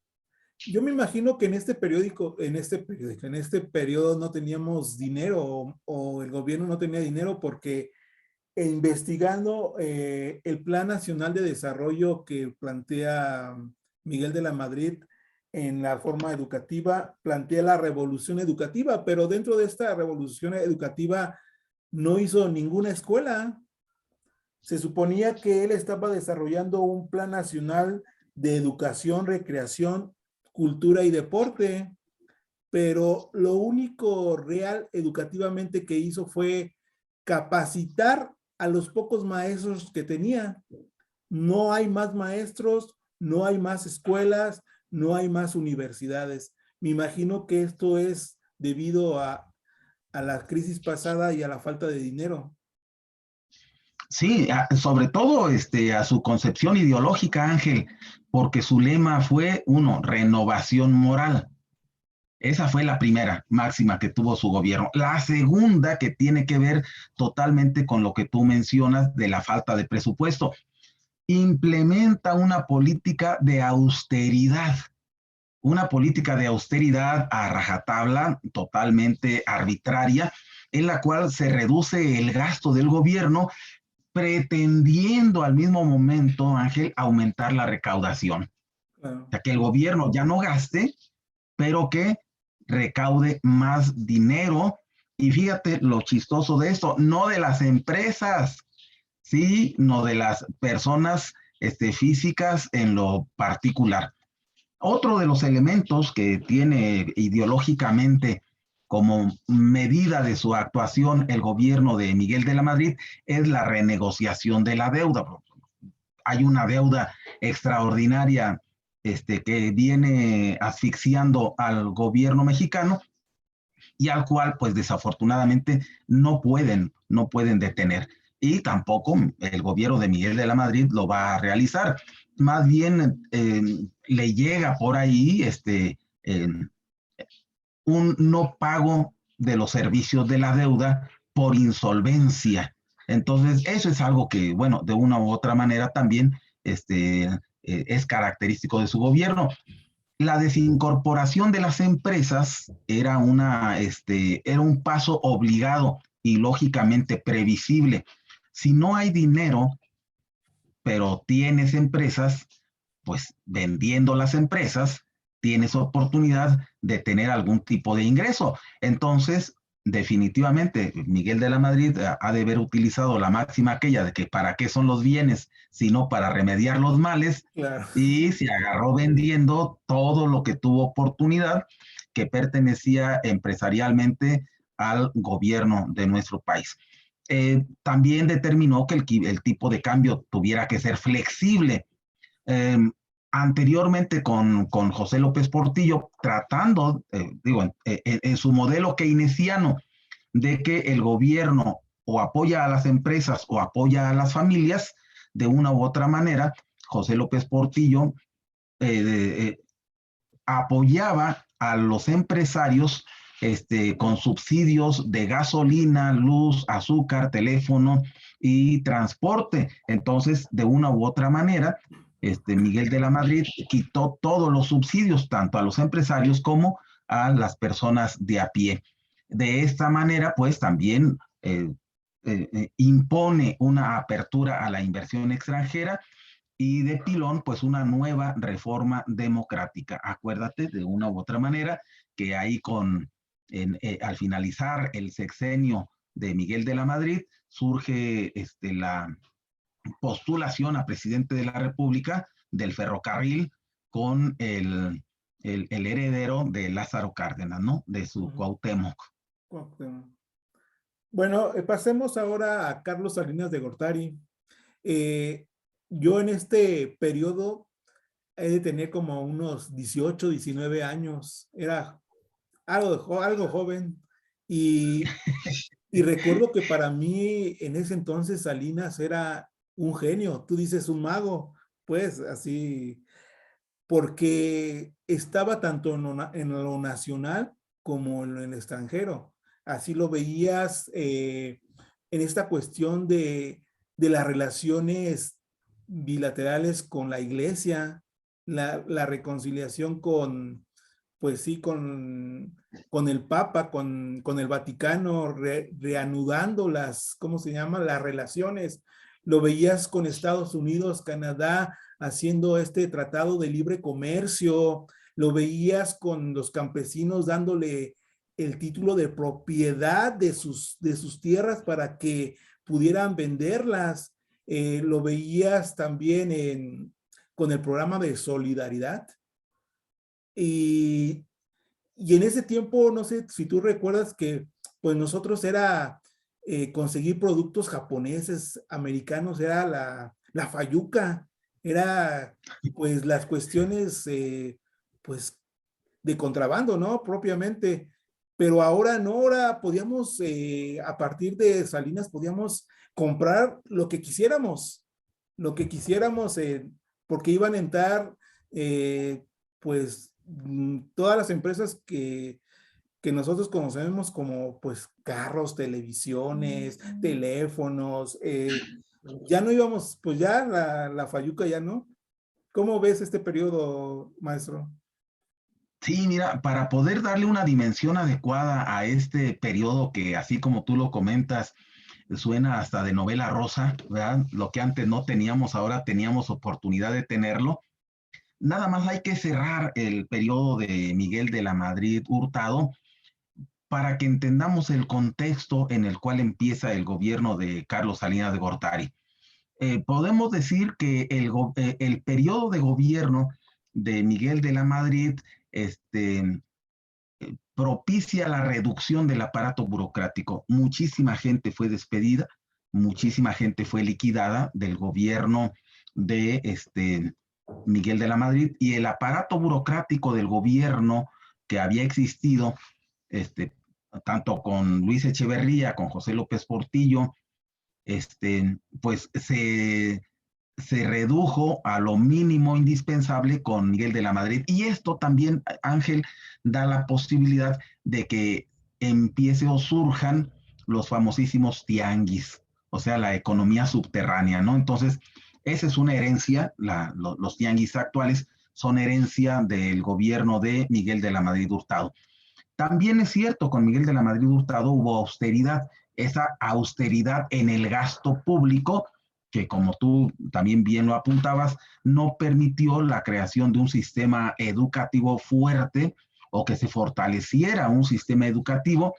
Yo me imagino que en este periodo no teníamos dinero o el gobierno no tenía dinero porque investigando el Plan Nacional de Desarrollo que plantea Miguel de la Madrid en la forma educativa, plantea la revolución educativa, pero dentro de esta revolución educativa no hizo ninguna escuela. Se suponía que él estaba desarrollando un plan nacional de educación, recreación, cultura y deporte, pero lo único real educativamente que hizo fue capacitar a los pocos maestros que tenía. No hay más maestros, no hay más escuelas, no hay más universidades. Me imagino que esto es debido a la crisis pasada y a la falta de dinero. Sí, sobre todo a su concepción ideológica, Ángel, porque su lema fue, uno, renovación moral. Esa fue la primera máxima que tuvo su gobierno. La segunda, que tiene que ver totalmente con lo que tú mencionas de la falta de presupuesto, implementa una política de austeridad a rajatabla, totalmente arbitraria, en la cual se reduce el gasto del gobierno, pretendiendo al mismo momento, Ángel, aumentar la recaudación. Claro. O sea, que el gobierno ya no gaste, pero que recaude más dinero. Y fíjate lo chistoso de esto, no de las empresas, sí, no de las personas físicas en lo particular. Otro de los elementos que tiene ideológicamente como medida de su actuación el gobierno de Miguel de la Madrid es la renegociación de la deuda. Hay una deuda extraordinaria que viene asfixiando al gobierno mexicano y al cual, pues desafortunadamente, no pueden detener. y tampoco el gobierno de Miguel de la Madrid lo va a realizar. Más bien le llega por ahí un no pago de los servicios de la deuda por insolvencia. Entonces, eso es algo que, bueno, de una u otra manera también es característico de su gobierno. La desincorporación de las empresas era un paso obligado y lógicamente previsible. Si no hay dinero, pero tienes empresas, pues vendiendo las empresas, tienes oportunidad de tener algún tipo de ingreso. Entonces, definitivamente, Miguel de la Madrid ha de haber utilizado la máxima aquella de que para qué son los bienes, sino para remediar los males, Claro. y se agarró vendiendo todo lo que tuvo oportunidad que pertenecía empresarialmente al gobierno de nuestro país. También determinó que el tipo de cambio tuviera que ser flexible. Eh, Anteriormente con José López Portillo, tratando, en su modelo keynesiano, de que el gobierno o apoya a las empresas o apoya a las familias, de una u otra manera, José López Portillo apoyaba a los empresarios con subsidios de gasolina, luz, azúcar, teléfono y transporte. Entonces, de una u otra manera, Miguel de la Madrid quitó todos los subsidios, tanto a los empresarios como a las personas de a pie. De esta manera, pues también impone una apertura a la inversión extranjera y de pilón, pues una nueva reforma democrática. Acuérdate de una u otra manera que ahí al finalizar el sexenio de Miguel de la Madrid, surge la postulación a presidente de la República del ferrocarril con el heredero de Lázaro Cárdenas, ¿no? De su Cuauhtémoc. Bueno, pasemos ahora a Carlos Salinas de Gortari. Yo en este periodo he de tener como unos 18, 19 años. Era algo joven y recuerdo que para mí en ese entonces Salinas era un genio. Tú dices un mago, pues así, porque estaba tanto en lo nacional como en el extranjero. Así lo veías en esta cuestión de las relaciones bilaterales con la iglesia, la reconciliación pues sí, con el Papa, con el Vaticano, reanudando ¿cómo se llama? Las relaciones. Lo veías con Estados Unidos, Canadá, haciendo este tratado de libre comercio, lo veías con los campesinos dándole el título de propiedad de sus tierras para que pudieran venderlas. Lo veías también con el programa de solidaridad. Y en ese tiempo, no sé si tú recuerdas que pues nosotros era conseguir productos japoneses, americanos, era la fayuca, era pues las cuestiones pues de contrabando, ¿no? Propiamente. Pero ahora no, ahora podíamos, a partir de Salinas, podíamos comprar lo que quisiéramos, porque iban a entrar, pues, todas las empresas que nosotros conocemos como, pues, carros, televisiones, teléfonos, ya no íbamos, pues ya la fayuca ya no. ¿Cómo ves este periodo, maestro? Sí, mira, para poder darle una dimensión adecuada a este periodo que, así como tú lo comentas, suena hasta de novela rosa, ¿verdad? Lo que antes no teníamos, ahora teníamos oportunidad de tenerlo. Nada más hay que cerrar el periodo de Miguel de la Madrid Hurtado para que entendamos el contexto en el cual empieza el gobierno de Carlos Salinas de Gortari. Podemos decir que el periodo de gobierno de Miguel de la Madrid propicia la reducción del aparato burocrático. Muchísima gente fue despedida, muchísima gente fue liquidada del gobierno de Miguel de la Madrid, y el aparato burocrático del gobierno que había existido, tanto con Luis Echeverría, con José López Portillo, pues se redujo a lo mínimo indispensable con Miguel de la Madrid. Y esto también, Ángel, da la posibilidad de que empiece o surjan los famosísimos tianguis, o sea, la economía subterránea, ¿no? Entonces, esa es una herencia, los tianguis actuales son herencia del gobierno de Miguel de la Madrid Hurtado. También es cierto, con Miguel de la Madrid Hurtado hubo austeridad, esa austeridad en el gasto público, que como tú también bien lo apuntabas, no permitió la creación de un sistema educativo fuerte o que se fortaleciera un sistema educativo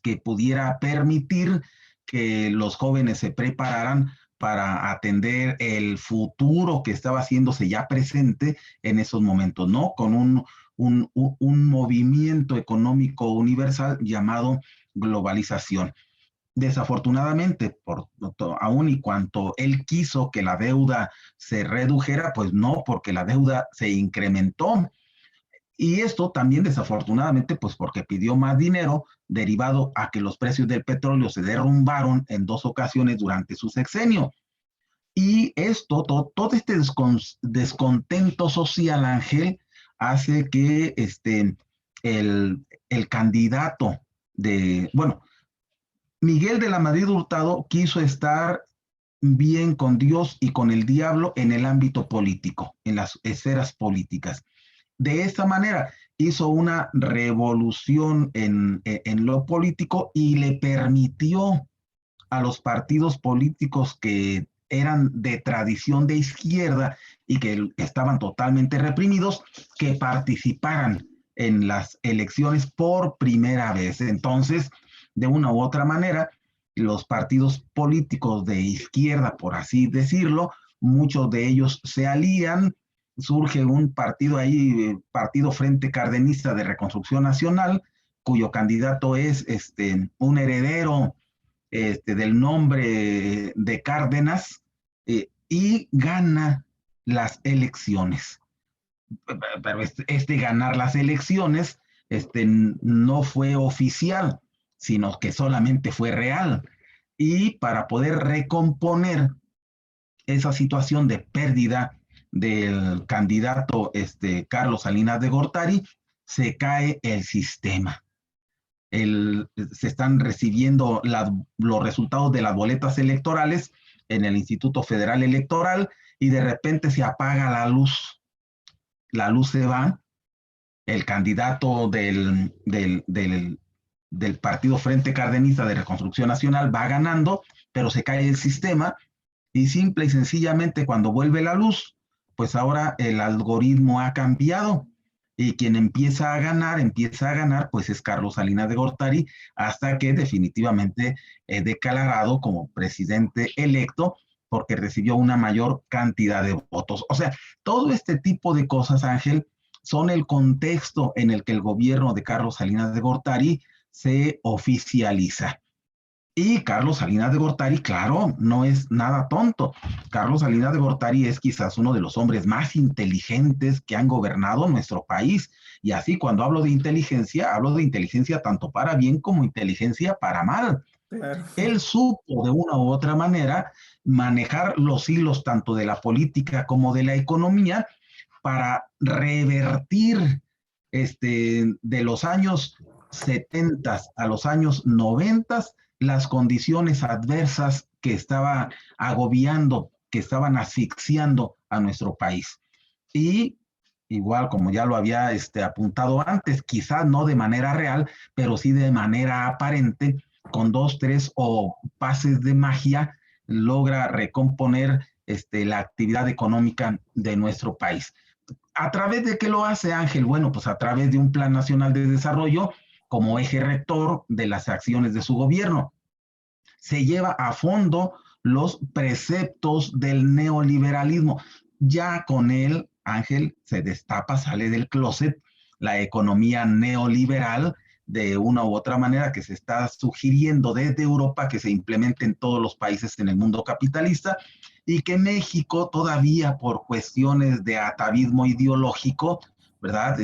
que pudiera permitir que los jóvenes se prepararan para atender el futuro que estaba haciéndose ya presente en esos momentos, ¿no? Con un movimiento económico universal llamado globalización. Desafortunadamente, aun y cuanto él quiso que la deuda se redujera, pues no, porque la deuda se incrementó. Y esto también desafortunadamente, pues porque pidió más dinero, derivado a que los precios del petróleo se derrumbaron en 2 ocasiones durante su sexenio. Y esto, todo este descontento social, Ángel, hace que el candidato bueno, Miguel de la Madrid Hurtado quiso estar bien con Dios y con el diablo en el ámbito político, en las esferas políticas. De esta manera hizo una revolución en lo político y le permitió a los partidos políticos que eran de tradición de izquierda y que estaban totalmente reprimidos, que participaran en las elecciones por primera vez. Entonces, de una u otra manera, los partidos políticos de izquierda, por así decirlo, muchos de ellos se alían, surge un partido ahí, Partido Frente Cardenista de Reconstrucción Nacional, cuyo candidato es un heredero del nombre de Cárdenas, y gana las elecciones. Pero ganar las elecciones no fue oficial, sino que solamente fue real. Y para poder recomponer esa situación de pérdida del candidato Carlos Salinas de Gortari, se cae el sistema. Se están recibiendo los resultados de las boletas electorales en el Instituto Federal Electoral y de repente se apaga la luz se va, el candidato del Partido Frente Cardenista de Reconstrucción Nacional va ganando, pero se cae el sistema y simple y sencillamente cuando vuelve la luz, pues ahora el algoritmo ha cambiado y quien empieza a ganar, pues es Carlos Salinas de Gortari, hasta que definitivamente es declarado como presidente electo porque recibió una mayor cantidad de votos. O sea, todo este tipo de cosas, Ángel, son el contexto en el que el gobierno de Carlos Salinas de Gortari se oficializa. Y Carlos Salinas de Gortari, claro, no es nada tonto. Carlos Salinas de Gortari es quizás uno de los hombres más inteligentes que han gobernado nuestro país. Y así, cuando hablo de inteligencia tanto para bien como inteligencia para mal. Claro. Él supo de una u otra manera manejar los hilos tanto de la política como de la economía para revertir de los años 70 a los años 90 las condiciones adversas que estaban agobiando, que estaban asfixiando a nuestro país. Y igual como ya lo había apuntado antes, quizás no de manera real, pero sí de manera aparente, con 2, 3 o pases de magia, logra recomponer la actividad económica de nuestro país. ¿A través de qué lo hace, Ángel? Bueno, pues a través de un Plan Nacional de Desarrollo como eje rector de las acciones de su gobierno. Se lleva a fondo los preceptos del neoliberalismo. Ya con él, Ángel, se destapa, sale del closet la economía neoliberal de una u otra manera que se está sugiriendo desde Europa que se implemente en todos los países en el mundo capitalista y que México todavía por cuestiones de atavismo ideológico, ¿verdad?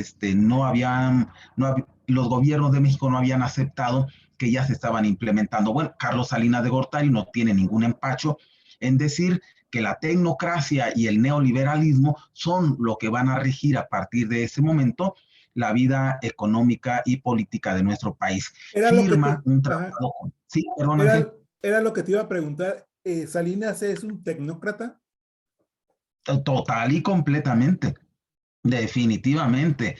Los gobiernos de México no habían aceptado que ya se estaban implementando. Bueno, Carlos Salinas de Gortari no tiene ningún empacho en decir que la tecnocracia y el neoliberalismo son lo que van a regir a partir de ese momento la vida económica y política de nuestro país. Era lo que Firma te, un ajá, tratado. Sí, perdón, Ángel. era lo que te iba a preguntar. ¿Salinas es un tecnócrata? Total y completamente. Definitivamente.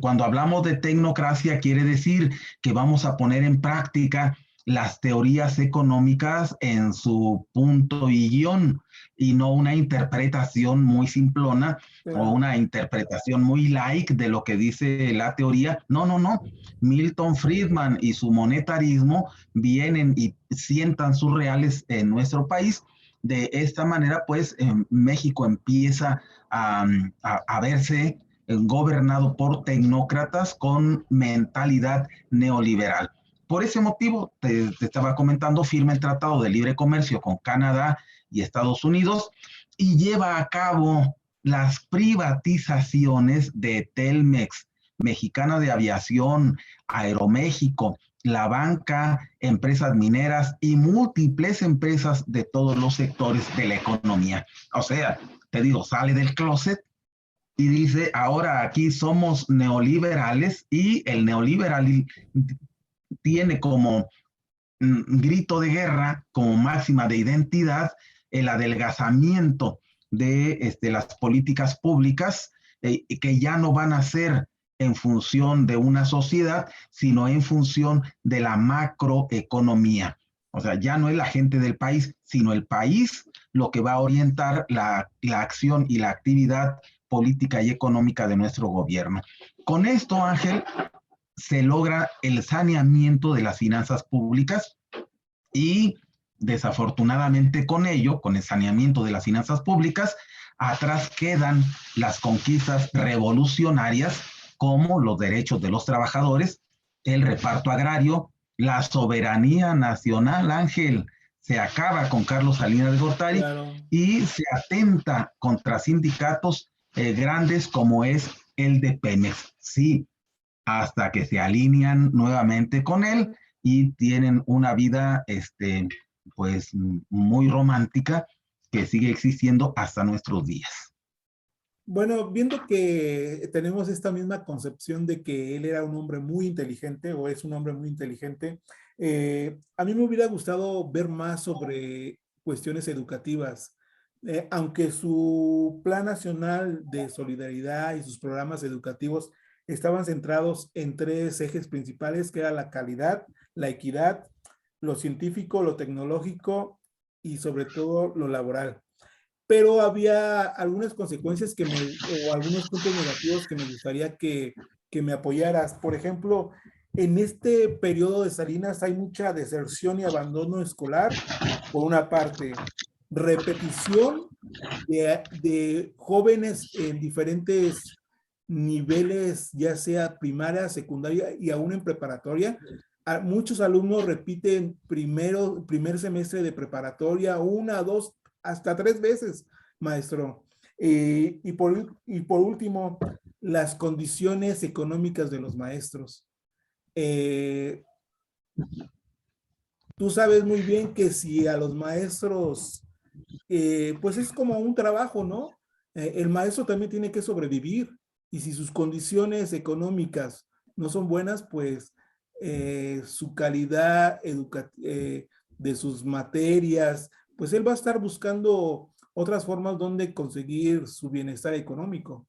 Cuando hablamos de tecnocracia, quiere decir que vamos a poner en práctica las teorías económicas en su punto y guión, y no una interpretación muy simplona o Claro. una interpretación muy light de lo que dice la teoría. No, no, no. Milton Friedman y su monetarismo vienen y sientan sus reales en nuestro país. De esta manera, pues, México empieza a verse gobernado por tecnócratas con mentalidad neoliberal. Por ese motivo, te estaba comentando, firma el Tratado de Libre Comercio con Canadá y Estados Unidos y lleva a cabo las privatizaciones de Telmex, Mexicana de Aviación, Aeroméxico, la banca, empresas mineras y múltiples empresas de todos los sectores de la economía. O sea, te digo, sale del closet y dice, ahora aquí somos neoliberales, y el neoliberal tiene como grito de guerra, como máxima de identidad, el adelgazamiento de las políticas públicas, que ya no van a ser en función de una sociedad, sino en función de la macroeconomía. O sea, ya no es la gente del país, sino el país lo que va a orientar la acción y la actividad política y económica de nuestro gobierno. Con esto, Ángel, se logra el saneamiento de las finanzas públicas y, desafortunadamente, con ello, con el saneamiento de las finanzas públicas, atrás quedan las conquistas revolucionarias como los derechos de los trabajadores, el reparto agrario, la soberanía nacional. Ángel, se acaba con Carlos Salinas de Gortari Claro. y se atenta contra sindicatos grandes como es el de Pemex. Sí, hasta que se alinean nuevamente con él y tienen una vida, pues, muy romántica, que sigue existiendo hasta nuestros días. Bueno, viendo que tenemos esta misma concepción de que él era un hombre muy inteligente o es un hombre muy inteligente, a mí me hubiera gustado ver más sobre cuestiones educativas. Aunque su Plan Nacional de Solidaridad y sus programas educativos estaban centrados en tres ejes principales, que era la calidad, la equidad, lo científico, lo tecnológico y sobre todo lo laboral, pero había algunas consecuencias o algunos puntos negativos que me gustaría que me apoyaras. Por ejemplo, en este periodo de Salinas hay mucha deserción y abandono escolar, por una parte, repetición de jóvenes en diferentes niveles, ya sea primaria, secundaria y aún en preparatoria. Muchos alumnos repiten primer semestre de preparatoria una, dos, hasta tres veces, maestro. Y por último, las condiciones económicas de los maestros. Eh, Tú sabes muy bien que si a los maestros, pues es como un trabajo, ¿no? El maestro también tiene que sobrevivir, y si sus condiciones económicas no son buenas, pues su calidad de sus materias, pues él va a estar buscando otras formas donde conseguir su bienestar económico.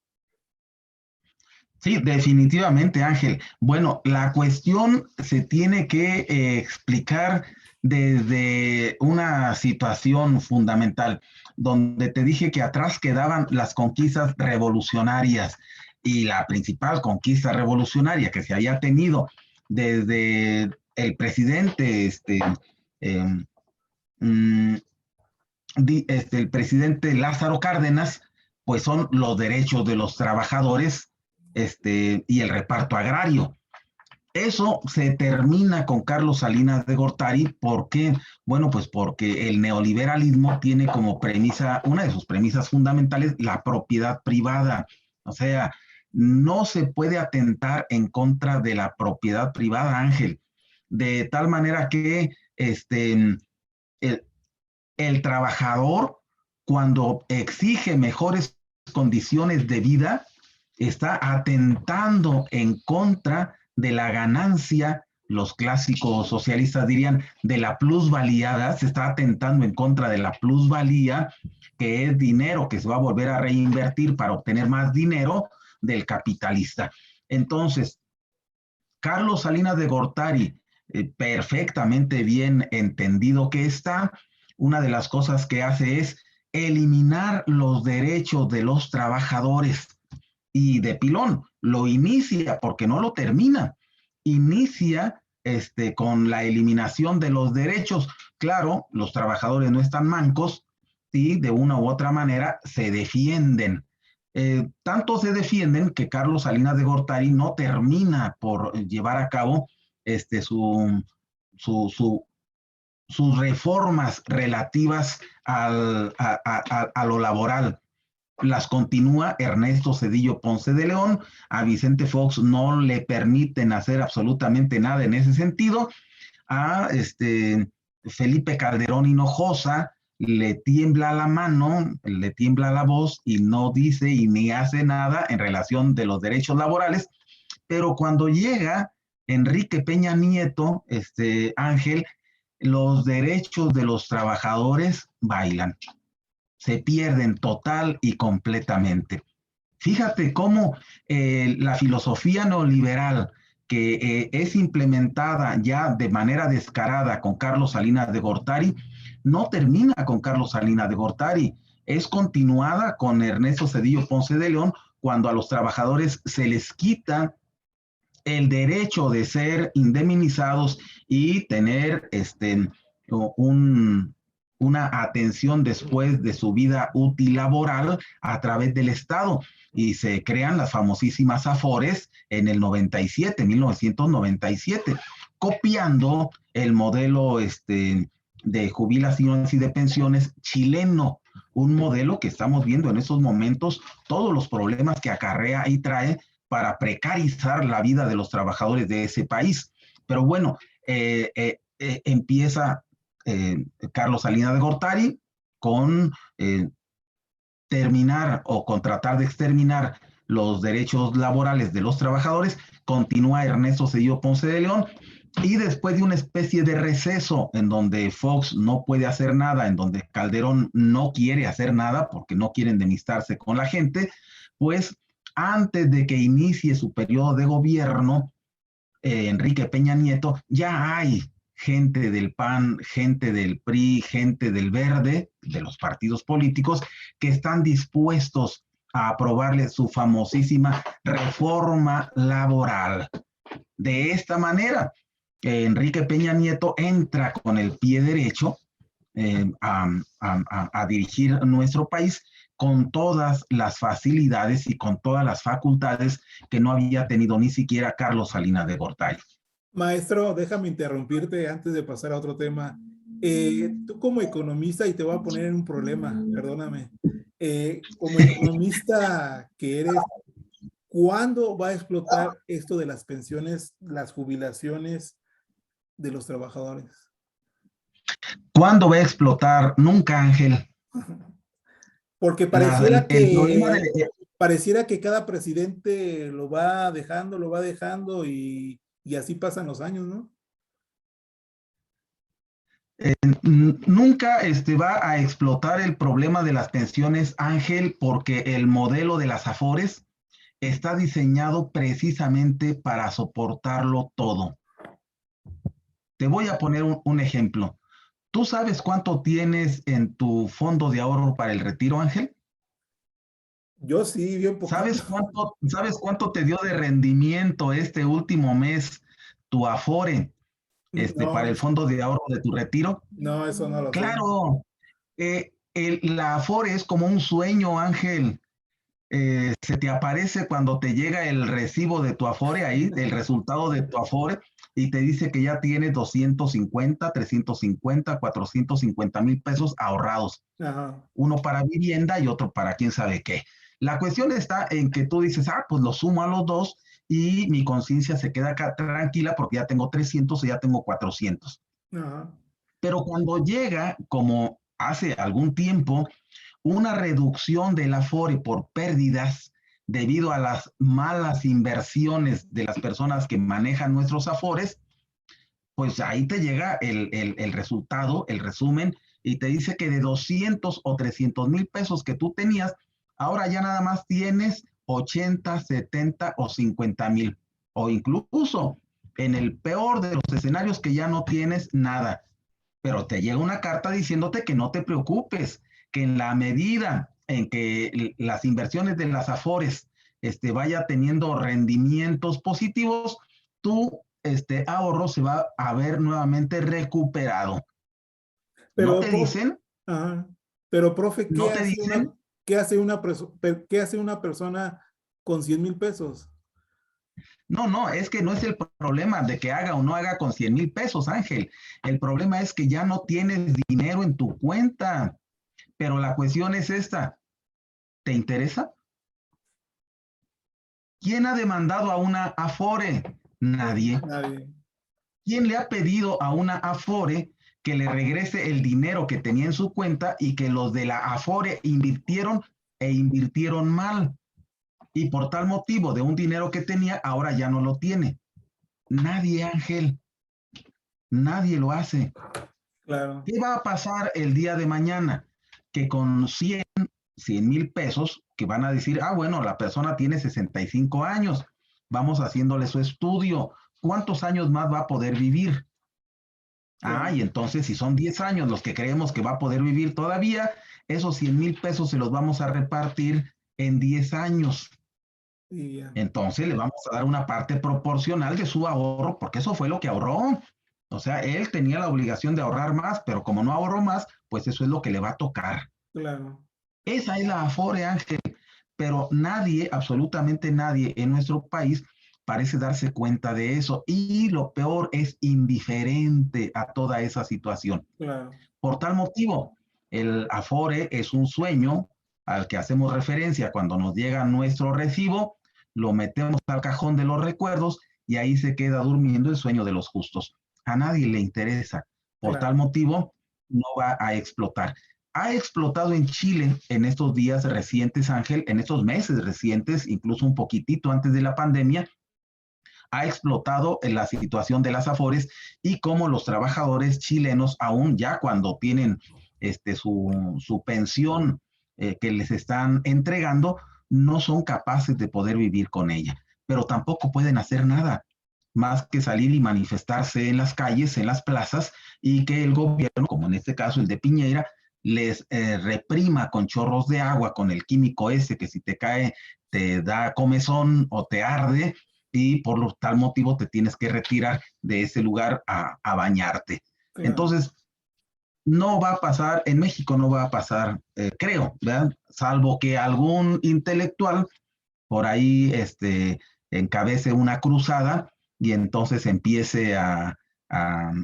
Sí, definitivamente, Ángel. Bueno, la cuestión se tiene que explicar desde una situación fundamental, donde te dije que atrás quedaban las conquistas revolucionarias, y la principal conquista revolucionaria que se había tenido desde el presidente, eh, mm, el presidente Lázaro Cárdenas, pues son los derechos de los trabajadores, y el reparto agrario. Eso se termina con Carlos Salinas de Gortari. ¿Por qué? Bueno, pues porque el neoliberalismo tiene como premisa, una de sus premisas fundamentales, la propiedad privada. O sea, no se puede atentar en contra de la propiedad privada, Ángel. de tal manera que el, el trabajador, cuando exige mejores condiciones de vida, está atentando en contra de la ganancia. Los clásicos socialistas dirían de la plusvalía, se está atentando en contra de la plusvalía, que es dinero que se va a volver a reinvertir para obtener más dinero del capitalista. Entonces, Carlos Salinas de Gortari, perfectamente bien entendido que está, una de las cosas que hace es eliminar los derechos de los trabajadores. Y de pilón, lo inicia porque no lo termina. Inicia con la eliminación de los derechos. Claro, los trabajadores no están mancos y de una u otra manera se defienden. Tanto se defienden que Carlos Salinas de Gortari no termina por llevar a cabo su, su, su, sus reformas relativas a lo laboral. Las continúa Ernesto Zedillo Ponce de León. A Vicente Fox no le permiten hacer absolutamente nada en ese sentido. A Felipe Calderón Hinojosa le tiembla la mano, le tiembla la voz y no dice y ni hace nada en relación de los derechos laborales. Pero cuando llega Enrique Peña Nieto, Ángel, los derechos de los trabajadores bailan, se pierden total y completamente. Fíjate cómo la filosofía neoliberal que es implementada ya de manera descarada con Carlos Salinas de Gortari, no termina con Carlos Salinas de Gortari, es continuada con Ernesto Zedillo Ponce de León, cuando a los trabajadores se les quita el derecho de ser indemnizados y tener una atención después de su vida útil laboral a través del Estado. Y se crean las famosísimas AFORES en el 97, 1997, copiando el modelo de jubilaciones y de pensiones chileno, un modelo que estamos viendo en esos momentos, todos los problemas que acarrea y trae para precarizar la vida de los trabajadores de ese país. Pero bueno, empieza Carlos Salinas de Gortari con terminar o con tratar de exterminar los derechos laborales de los trabajadores. Continúa Ernesto Zedillo Ponce de León, y después de una especie de receso en donde Fox no puede hacer nada, en donde Calderón no quiere hacer nada porque no quiere enemistarse con la gente, pues antes de que inicie su periodo de gobierno, Enrique Peña Nieto, ya hay gente del PAN, gente del PRI, gente del Verde, de los partidos políticos, que están dispuestos a aprobarle su famosísima reforma laboral. De esta manera, Enrique Peña Nieto entra con el pie derecho a dirigir nuestro país con todas las facilidades y con todas las facultades que no había tenido ni siquiera Carlos Salinas de Gortari. Maestro, déjame interrumpirte antes de pasar a otro tema. Tú como economista, y te voy a poner en un problema, perdóname, como economista que eres, ¿cuándo va a explotar esto de las pensiones, las jubilaciones de los trabajadores? ¿Cuándo va a explotar? Nunca, Ángel. Porque El problema pareciera que cada presidente lo va dejando y así pasan los años, ¿no? Nunca va a explotar el problema de las pensiones, Ángel, porque el modelo de las AFORES está diseñado precisamente para soportarlo todo. Te voy a poner un ejemplo. ¿Tú sabes cuánto tienes en tu fondo de ahorro para el retiro, Ángel? Yo sí, bien poquito. ¿Sabes cuánto te dio de rendimiento este último mes tu Afore No, para el fondo de ahorro de tu retiro? no, eso no lo sé. Claro, la Afore es como un sueño, Ángel. Se te aparece cuando te llega el recibo de tu Afore ahí, el resultado de tu Afore, y te dice que ya tienes 250, 350, 450,000 pesos ahorrados. Ajá. Uno para vivienda y otro para quién sabe qué. La cuestión está en que tú dices, pues lo sumo a los dos y mi conciencia se queda tranquila porque ya tengo 300 o ya tengo 400. Ajá. Pero cuando llega, como hace algún tiempo, una reducción del Afore por pérdidas debido a las malas inversiones de las personas que manejan nuestros Afores, pues ahí te llega el resultado, el resumen, y te dice que de 200 o 300 mil pesos que tú tenías, ahora ya nada más tienes 80, 70 o 50 mil. O incluso en el peor de los escenarios que ya no tienes nada. Pero te llega una carta diciéndote que no te preocupes, que en la medida en que las inversiones de las Afores vaya teniendo rendimientos positivos, tu ahorro se va a ver nuevamente recuperado. No Pero, te dicen, ajá. Pero, profe, no te dicen, ¿qué hace una persona con 100,000 pesos? no, es que no es el problema de que haga o no haga con 100,000 pesos, Ángel. El problema es que ya no tienes dinero en tu cuenta. Pero la cuestión es esta, ¿te interesa? ¿Quién ha demandado a una Afore? Nadie. Nadie. ¿Quién le ha pedido a una Afore que le regrese el dinero que tenía en su cuenta y que los de la Afore invirtieron mal? Y por tal motivo de un dinero que tenía, ahora ya no lo tiene. Nadie, Ángel, nadie lo hace. Claro. ¿Qué va a pasar el día de mañana? Que con 100,000 pesos, que van a decir, bueno, la persona tiene 65 años, vamos haciéndole su estudio, ¿cuántos años más va a poder vivir? Claro. Y entonces si son 10 años los que creemos que va a poder vivir todavía, esos 100,000 pesos se los vamos a repartir en 10 años. Y ya. Entonces le vamos a dar una parte proporcional de su ahorro, porque eso fue lo que ahorró. O sea, él tenía la obligación de ahorrar más, pero como no ahorró más, pues eso es lo que le va a tocar. Claro. Esa es la Afore, Ángel, pero nadie, absolutamente nadie en nuestro país parece darse cuenta de eso y lo peor es indiferente a toda esa situación. Claro. Por tal motivo, el Afore es un sueño al que hacemos referencia cuando nos llega nuestro recibo, lo metemos al cajón de los recuerdos y ahí se queda durmiendo el sueño de los justos. A nadie le interesa. Por tal Claro. motivo, no va a explotar. Ha explotado en Chile en estos días recientes, Ángel, en estos meses recientes, incluso un poquitito antes de la pandemia, ha explotado en la situación de las Afores y cómo los trabajadores chilenos, aún ya cuando tienen su pensión que les están entregando, no son capaces de poder vivir con ella, pero tampoco pueden hacer nada más que salir y manifestarse en las calles, en las plazas, y que el gobierno, como en este caso el de Piñera, les reprima con chorros de agua, con el químico ese que si te cae te da comezón o te arde, y por tal motivo te tienes que retirar de ese lugar a bañarte. Claro. Entonces, no va a pasar, en México no va a pasar, creo, ¿verdad? Salvo que algún intelectual por ahí encabece una cruzada y entonces empiece a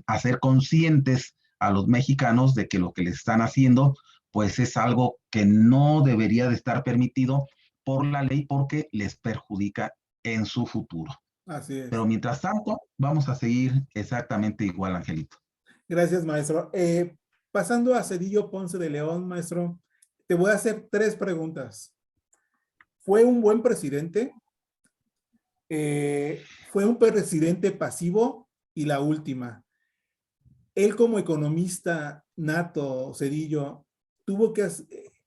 hacer conscientes a los mexicanos de que lo que les están haciendo pues es algo que no debería de estar permitido por la ley porque les perjudica en su futuro. Así es. Pero mientras tanto, vamos a seguir exactamente igual, Angelito. Gracias, maestro. Pasando a Cedillo Ponce de León, maestro, te voy a hacer 3 preguntas. ¿Fue un buen presidente? ¿Fue un presidente pasivo? Y la última, él como economista nato, Cedillo,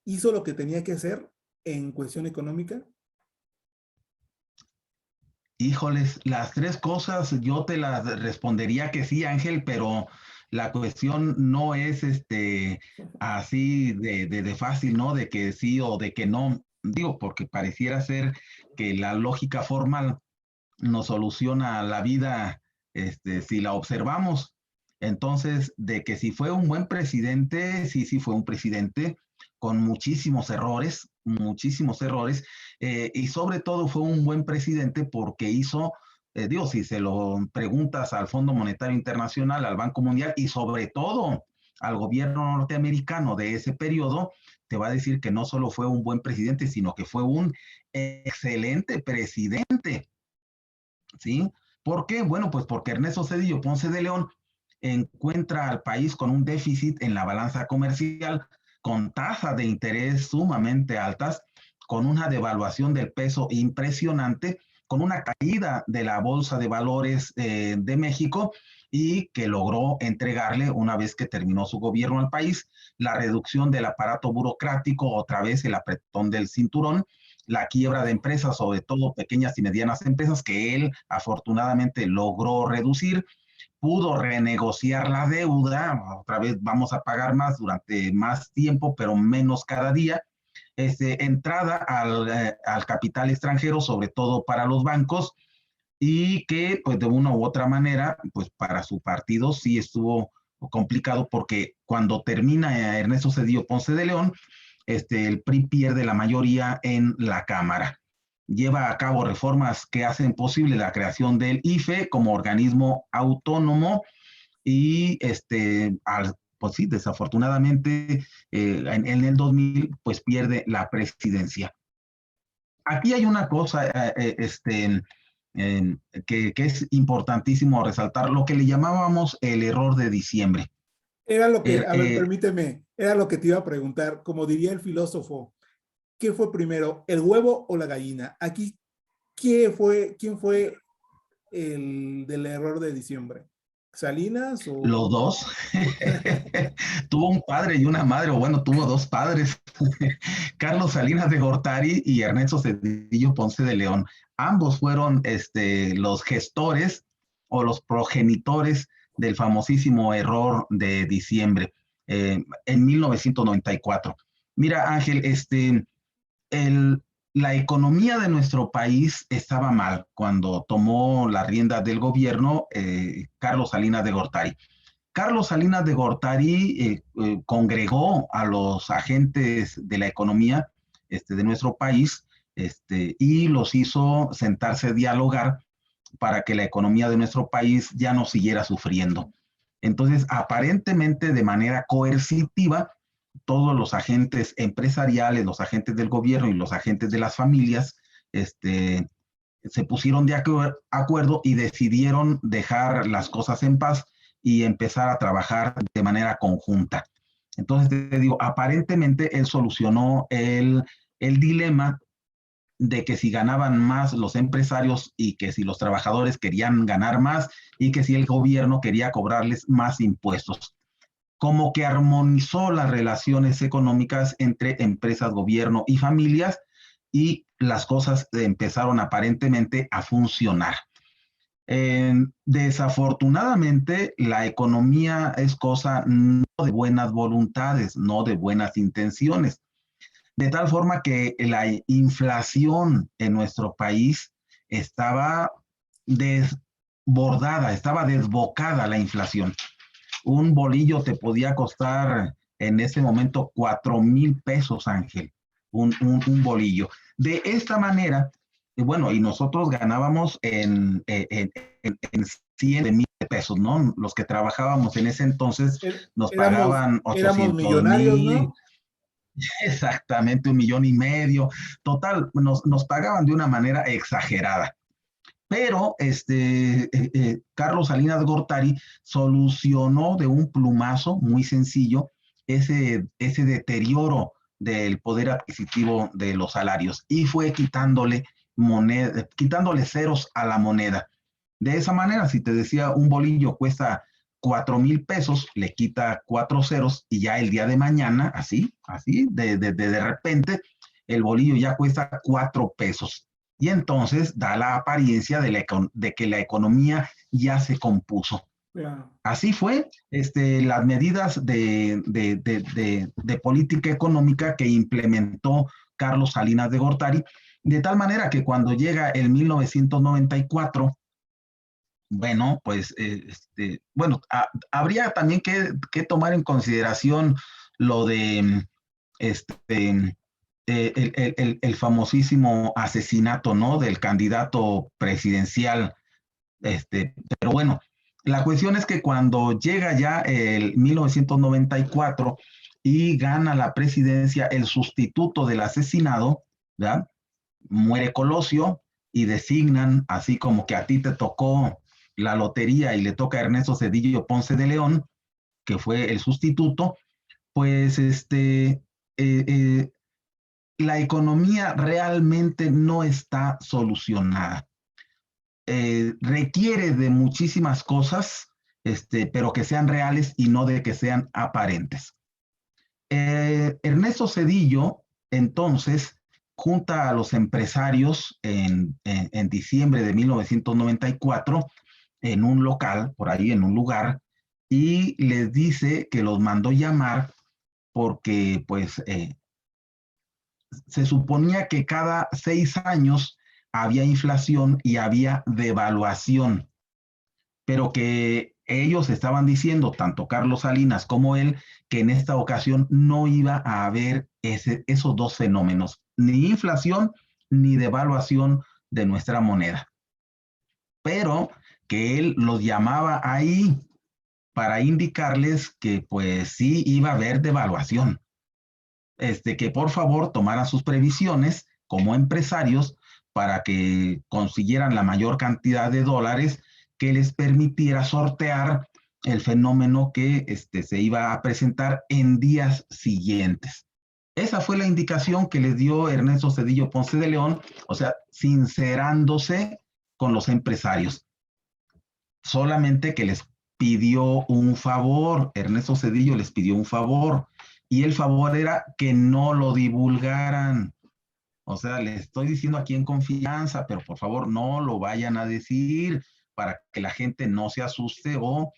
hizo lo que tenía que hacer en cuestión económica. Híjoles, las tres cosas yo te las respondería que sí, Ángel, pero la cuestión no es así de fácil, ¿no? De que sí o de que no. Digo, porque pareciera ser que la lógica formal nos soluciona la vida, si la observamos. Entonces, de que si fue un buen presidente, sí, sí fue un presidente con muchísimos errores, y sobre todo fue un buen presidente porque hizo, digo, si se lo preguntas al Fondo Monetario Internacional, al Banco Mundial y sobre todo al gobierno norteamericano de ese periodo, te va a decir que no solo fue un buen presidente, sino que fue un excelente presidente. ¿sí? ¿Por qué? Bueno, pues porque Ernesto Zedillo Ponce de León encuentra al país con un déficit en la balanza comercial, con tasas de interés sumamente altas, con una devaluación del peso impresionante, con una caída de la Bolsa de Valores de México, y que logró entregarle, una vez que terminó su gobierno al país, la reducción del aparato burocrático, otra vez el apretón del cinturón, la quiebra de empresas, sobre todo pequeñas y medianas empresas, que él afortunadamente logró reducir, pudo renegociar la deuda, otra vez vamos a pagar más durante más tiempo, pero menos cada día, entrada al capital extranjero, sobre todo para los bancos, y que pues de una u otra manera, pues para su partido sí estuvo complicado, porque cuando termina Ernesto Zedillo Ponce de León, el PRI pierde la mayoría en la Cámara. Lleva a cabo reformas que hacen posible la creación del IFE como organismo autónomo, y pues sí, desafortunadamente en el 2000 pues pierde la presidencia. Aquí hay una cosa que es importantísimo resaltar, lo que le llamábamos el error de diciembre. Era lo que, a ver, permíteme, era lo que te iba a preguntar. Como diría el filósofo, ¿qué fue primero, el huevo o la gallina? Aquí, quién fue el del error de diciembre? ¿Salinas o...? Los dos. Tuvo un padre y una madre, o bueno, tuvo dos padres, Carlos Salinas de Gortari y Ernesto Zedillo Ponce de León. Ambos fueron los gestores o los progenitores del famosísimo error de diciembre en 1994. Mira, Ángel, el, la economía de nuestro país estaba mal cuando tomó la rienda del gobierno Carlos Salinas de Gortari. Carlos Salinas de Gortari congregó a los agentes de la economía de nuestro país, y los hizo sentarse a dialogar para que la economía de nuestro país ya no siguiera sufriendo. Entonces, aparentemente de manera coercitiva, todos los agentes empresariales, los agentes del gobierno y los agentes de las familias, se pusieron de acuerdo y decidieron dejar las cosas en paz y empezar a trabajar de manera conjunta. Entonces, te digo, aparentemente él solucionó el dilema de que si ganaban más los empresarios y que si los trabajadores querían ganar más y que si el gobierno quería cobrarles más impuestos. Como que armonizó las relaciones económicas entre empresas, gobierno y familias, y las cosas empezaron aparentemente a funcionar. Desafortunadamente, la economía es cosa no de buenas voluntades, no de buenas intenciones, de tal forma que la inflación en nuestro país estaba desbordada, estaba desbocada la inflación. Un bolillo te podía costar en ese momento 4,000 pesos, Ángel, un bolillo. De esta manera, bueno, y nosotros ganábamos en 100 mil pesos, ¿no? Los que trabajábamos en ese entonces nos pagaban éramos 800 millonarios, mil, ¿no? exactamente 1,5 millones. Total, nos pagaban de una manera exagerada. Pero Carlos Salinas Gortari solucionó de un plumazo muy sencillo ese deterioro del poder adquisitivo de los salarios, y fue quitándole ceros a la moneda. De esa manera, si te decía un bolillo cuesta 4,000 pesos, le quita 4 ceros y ya el día de mañana, así, de repente, el bolillo ya cuesta 4 pesos. Y entonces da la apariencia de que la economía ya se compuso. Yeah. Así fue las medidas de política económica que implementó Carlos Salinas de Gortari, de tal manera que cuando llega el 1994, bueno, pues, habría también que tomar en consideración lo de el famosísimo asesinato, ¿no? Del candidato presidencial. Pero bueno, la cuestión es que cuando llega ya el 1994 y gana la presidencia el sustituto del asesinado, ¿verdad? Muere Colosio y designan, así como que a ti te tocó la lotería y le toca a Ernesto Zedillo Ponce de León, que fue el sustituto, pues la economía realmente no está solucionada. Requiere de muchísimas cosas, pero que sean reales y no de que sean aparentes. Ernesto Zedillo, entonces, junta a los empresarios en diciembre de 1994 en un local, por ahí en un lugar, y les dice que los mandó llamar porque pues se suponía que cada 6 años había inflación y había devaluación, pero que ellos estaban diciendo, tanto Carlos Salinas como él, que en esta ocasión no iba a haber esos dos fenómenos, ni inflación ni devaluación de nuestra moneda, pero que él los llamaba ahí para indicarles que pues sí iba a haber devaluación, que por favor tomaran sus previsiones como empresarios para que consiguieran la mayor cantidad de dólares que les permitiera sortear el fenómeno que se iba a presentar en días siguientes. Esa fue la indicación que les dio Ernesto Zedillo Ponce de León, o sea, sincerándose con los empresarios. Solamente que les pidió un favor, Ernesto Zedillo les pidió un favor, y el favor era que no lo divulgaran. O sea, les estoy diciendo aquí en confianza, pero por favor no lo vayan a decir para que la gente no se asuste o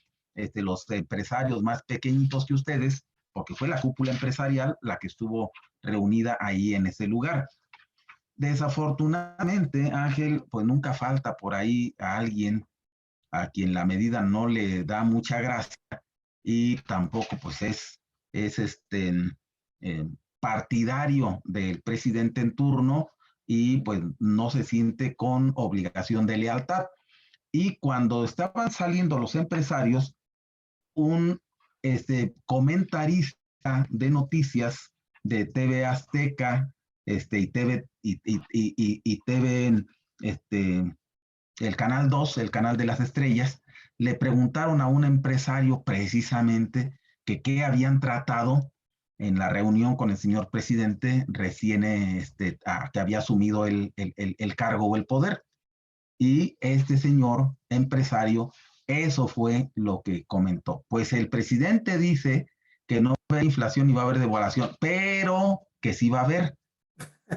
los empresarios más pequeñitos que ustedes, porque fue la cúpula empresarial la que estuvo reunida ahí en ese lugar. Desafortunadamente, Ángel, pues nunca falta por ahí a alguien a quien la medida no le da mucha gracia y tampoco pues es eh, partidario del presidente en turno y pues no se siente con obligación de lealtad. Y cuando estaban saliendo los empresarios, un comentarista de noticias de TV Azteca y TV el Canal 2, el Canal de las Estrellas, le preguntaron a un empresario precisamente que qué habían tratado en la reunión con el señor presidente recién que había asumido el cargo o el poder. Y este señor empresario, eso fue lo que comentó. Pues el presidente dice que no va a haber inflación ni va a haber devaluación, pero que sí va a haber.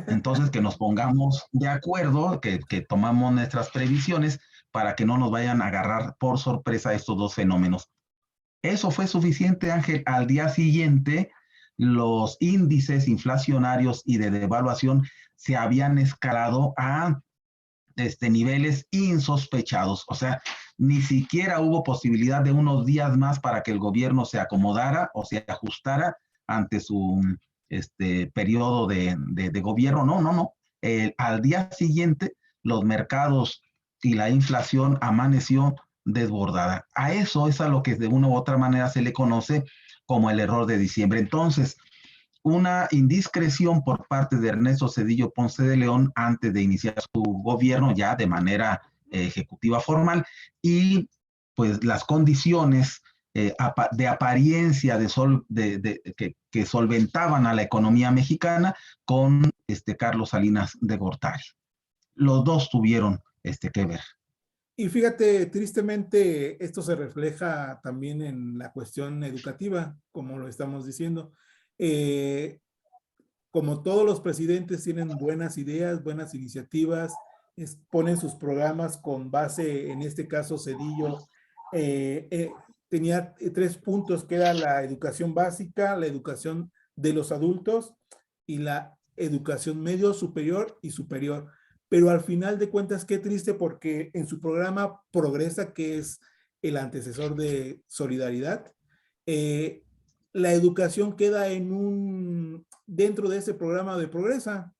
Entonces, que nos pongamos de acuerdo, que tomamos nuestras previsiones para que no nos vayan a agarrar por sorpresa estos dos fenómenos. Eso fue suficiente, Ángel. Al día siguiente, los índices inflacionarios y de devaluación se habían escalado a niveles insospechados. O sea, ni siquiera hubo posibilidad de unos días más para que el gobierno se acomodara o se ajustara ante su periodo de gobierno. No, no, no. Al día siguiente, los mercados y la inflación amaneció desbordada. A eso es a lo que de una u otra manera se le conoce como el error de diciembre. Entonces, una indiscreción por parte de Ernesto Zedillo Ponce de León antes de iniciar su gobierno ya de manera ejecutiva formal y pues las condiciones de apariencia que solventaban a la economía mexicana con Carlos Salinas de Gortari. Los dos tuvieron que ver. Y fíjate, tristemente, esto se refleja también en la cuestión educativa, como lo estamos diciendo. Eh, Como todos los presidentes tienen buenas ideas, buenas iniciativas, ponen sus programas con base, en este caso Zedillo, tenía 3 puntos que era la educación básica, la educación de los adultos y la educación medio, superior y superior. Pero al final de cuentas, qué triste porque en su programa Progresa, que es el antecesor de Solidaridad, eh, la educación queda dentro de ese programa de Progresa,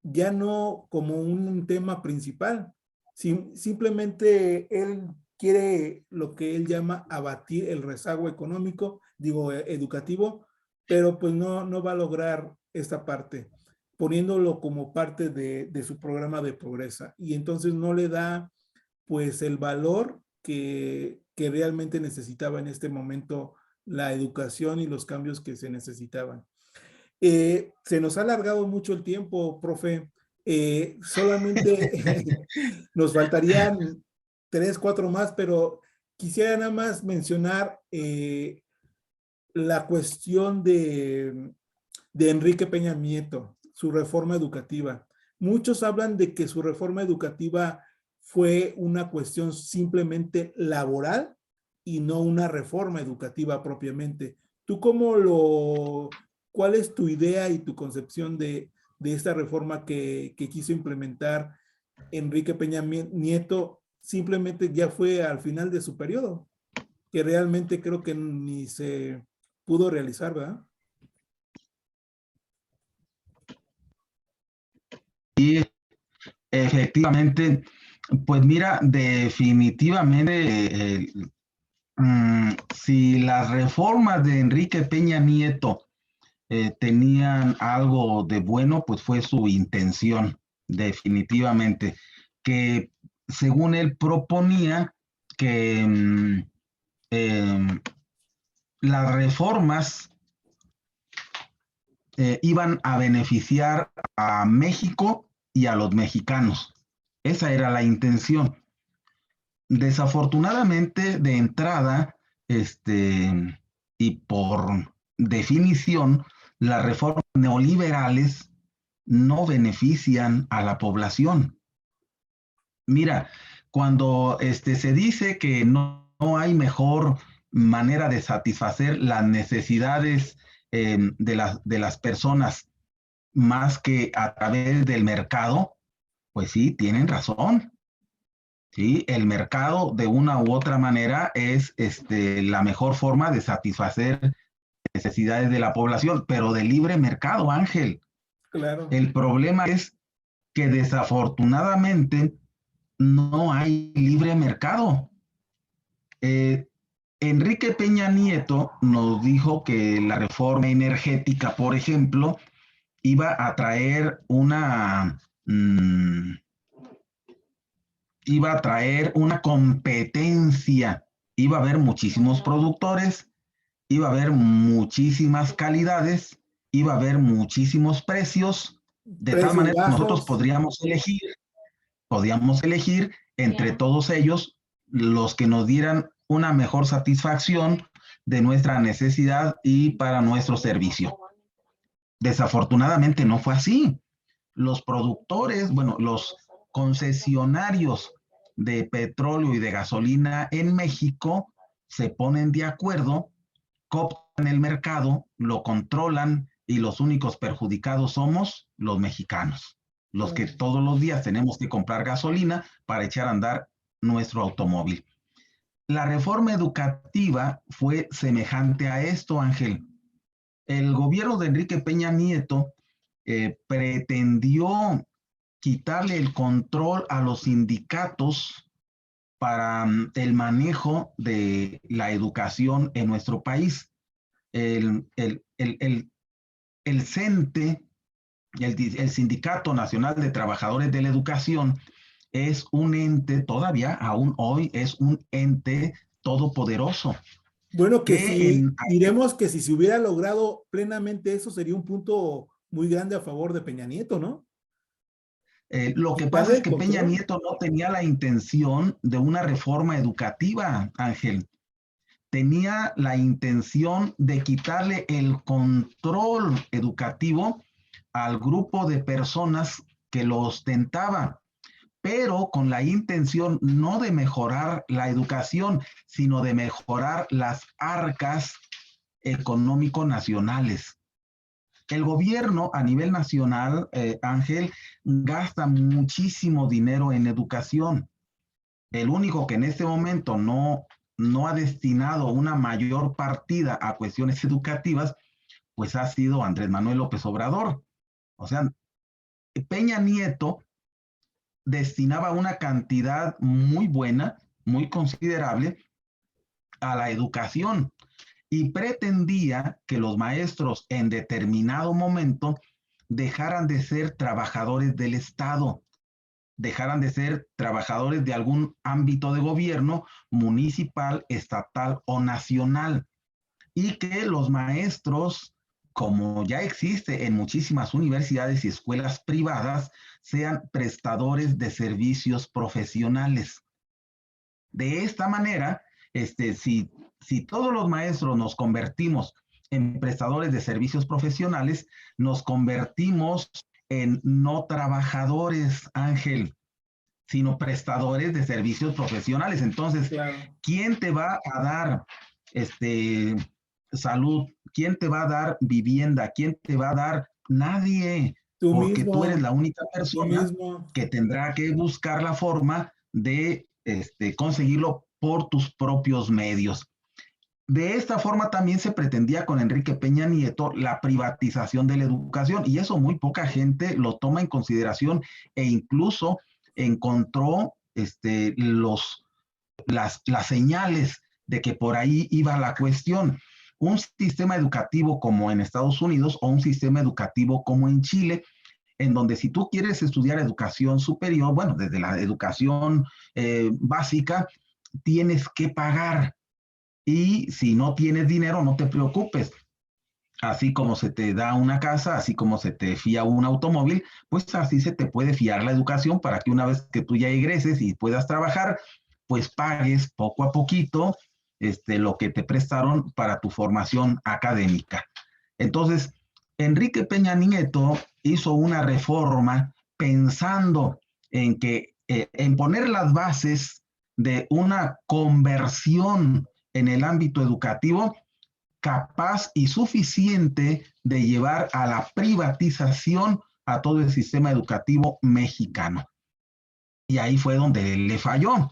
ya no como un tema principal. Simplemente él quiere lo que él llama abatir el rezago económico, digo, educativo, pero pues no va a lograr esta parte. poniéndolo como parte de su programa de Progresa. Y entonces no le da pues el valor que realmente necesitaba en este momento la educación y los cambios que se necesitaban. Se nos ha alargado mucho el tiempo, profe. Solamente nos faltarían 3, 4 más, pero quisiera nada más mencionar la cuestión de Enrique Peña Nieto, su reforma educativa. Muchos hablan de que su reforma educativa fue una cuestión simplemente laboral y no una reforma educativa propiamente. ¿Tú cuál es tu idea y tu concepción de esta reforma que quiso implementar Enrique Peña Nieto? Simplemente ya fue al final de su periodo, que realmente creo que ni se pudo realizar, ¿verdad? Y efectivamente, pues mira, definitivamente, si las reformas de Enrique Peña Nieto tenían algo de bueno, pues fue su intención, definitivamente, que según él proponía que las reformas iban a beneficiar a México y a los mexicanos. Esa era la intención. Desafortunadamente, de entrada, y por definición, las reformas neoliberales no benefician a la población. Mira, cuando se dice que no hay mejor manera de satisfacer las necesidades de las personas más que a través del mercado, pues sí, tienen razón. Sí, el mercado de una u otra manera es la mejor forma de satisfacer necesidades de la población, pero de libre mercado, Ángel. Claro. El problema es que desafortunadamente no hay libre mercado. Enrique Peña Nieto nos dijo que la reforma energética, por ejemplo, iba a traer iba a traer una competencia, iba a haber muchísimos productores, iba a haber muchísimas calidades, iba a haber muchísimos precios, de tal Precios manera que nosotros bajos. podíamos elegir entre todos ellos los que nos dieran una mejor satisfacción de nuestra necesidad y para nuestro servicio. Desafortunadamente no fue así. Los productores, bueno, los concesionarios de petróleo y de gasolina en México se ponen de acuerdo, cooptan el mercado, lo controlan y los únicos perjudicados somos los mexicanos, los que todos los días tenemos que comprar gasolina para echar a andar nuestro automóvil. La reforma educativa fue semejante a esto, Ángel. El gobierno de Enrique Peña Nieto pretendió quitarle el control a los sindicatos para el manejo de la educación en nuestro país. El CENTE, el Sindicato Nacional de Trabajadores de la Educación, es un ente, todavía aún hoy, es un ente todopoderoso. Bueno, que Que si diremos que si se hubiera logrado plenamente eso, sería un punto muy grande a favor de Peña Nieto, ¿no? Lo que pasa Quitarle es el que Peña control. Nieto no tenía la intención de una reforma educativa, Ángel. Tenía la intención de quitarle el control educativo al grupo de personas que lo ostentaba, pero con la intención no de mejorar la educación, sino de mejorar las arcas económico nacionales. El gobierno a nivel nacional, Ángel, gasta muchísimo dinero en educación. El único que en este momento no ha destinado una mayor partida a cuestiones educativas, pues ha sido Andrés Manuel López Obrador. O sea, Peña Nieto destinaba una cantidad muy buena, muy considerable a la educación y pretendía que los maestros en determinado momento dejaran de ser trabajadores del Estado, dejaran de ser trabajadores de algún ámbito de gobierno municipal, estatal o nacional, y que los maestros, como ya existe en muchísimas universidades y escuelas privadas, sean prestadores de servicios profesionales. De esta manera, si todos los maestros nos convertimos en prestadores de servicios profesionales, nos convertimos en no trabajadores, Ángel, sino prestadores de servicios profesionales. Entonces, Claro. ¿quién te va a dar salud? ¿Quién te va a dar vivienda? ¿Quién te va a dar? Nadie, Tú porque tú eres mismo, la única tú persona mismo. que tendrá que buscar la forma de conseguirlo por tus propios medios. De esta forma también se pretendía con Enrique Peña Nieto la privatización de la educación, y eso muy poca gente lo toma en consideración, e incluso encontró las señales de que por ahí iba la cuestión. Un sistema educativo como en Estados Unidos o un sistema educativo como en Chile, en donde si tú quieres estudiar educación superior, bueno, desde la educación básica, tienes que pagar. Y si no tienes dinero, no te preocupes. Así como se te da una casa, así como se te fía un automóvil, pues así se te puede fiar la educación para que una vez que tú ya egreses y puedas trabajar, pues pagues poco a poquito lo que te prestaron para tu formación académica. Entonces, Enrique Peña Nieto hizo una reforma pensando en poner las bases de una conversión en el ámbito educativo capaz y suficiente de llevar a la privatización a todo el sistema educativo mexicano. Y ahí fue donde le falló.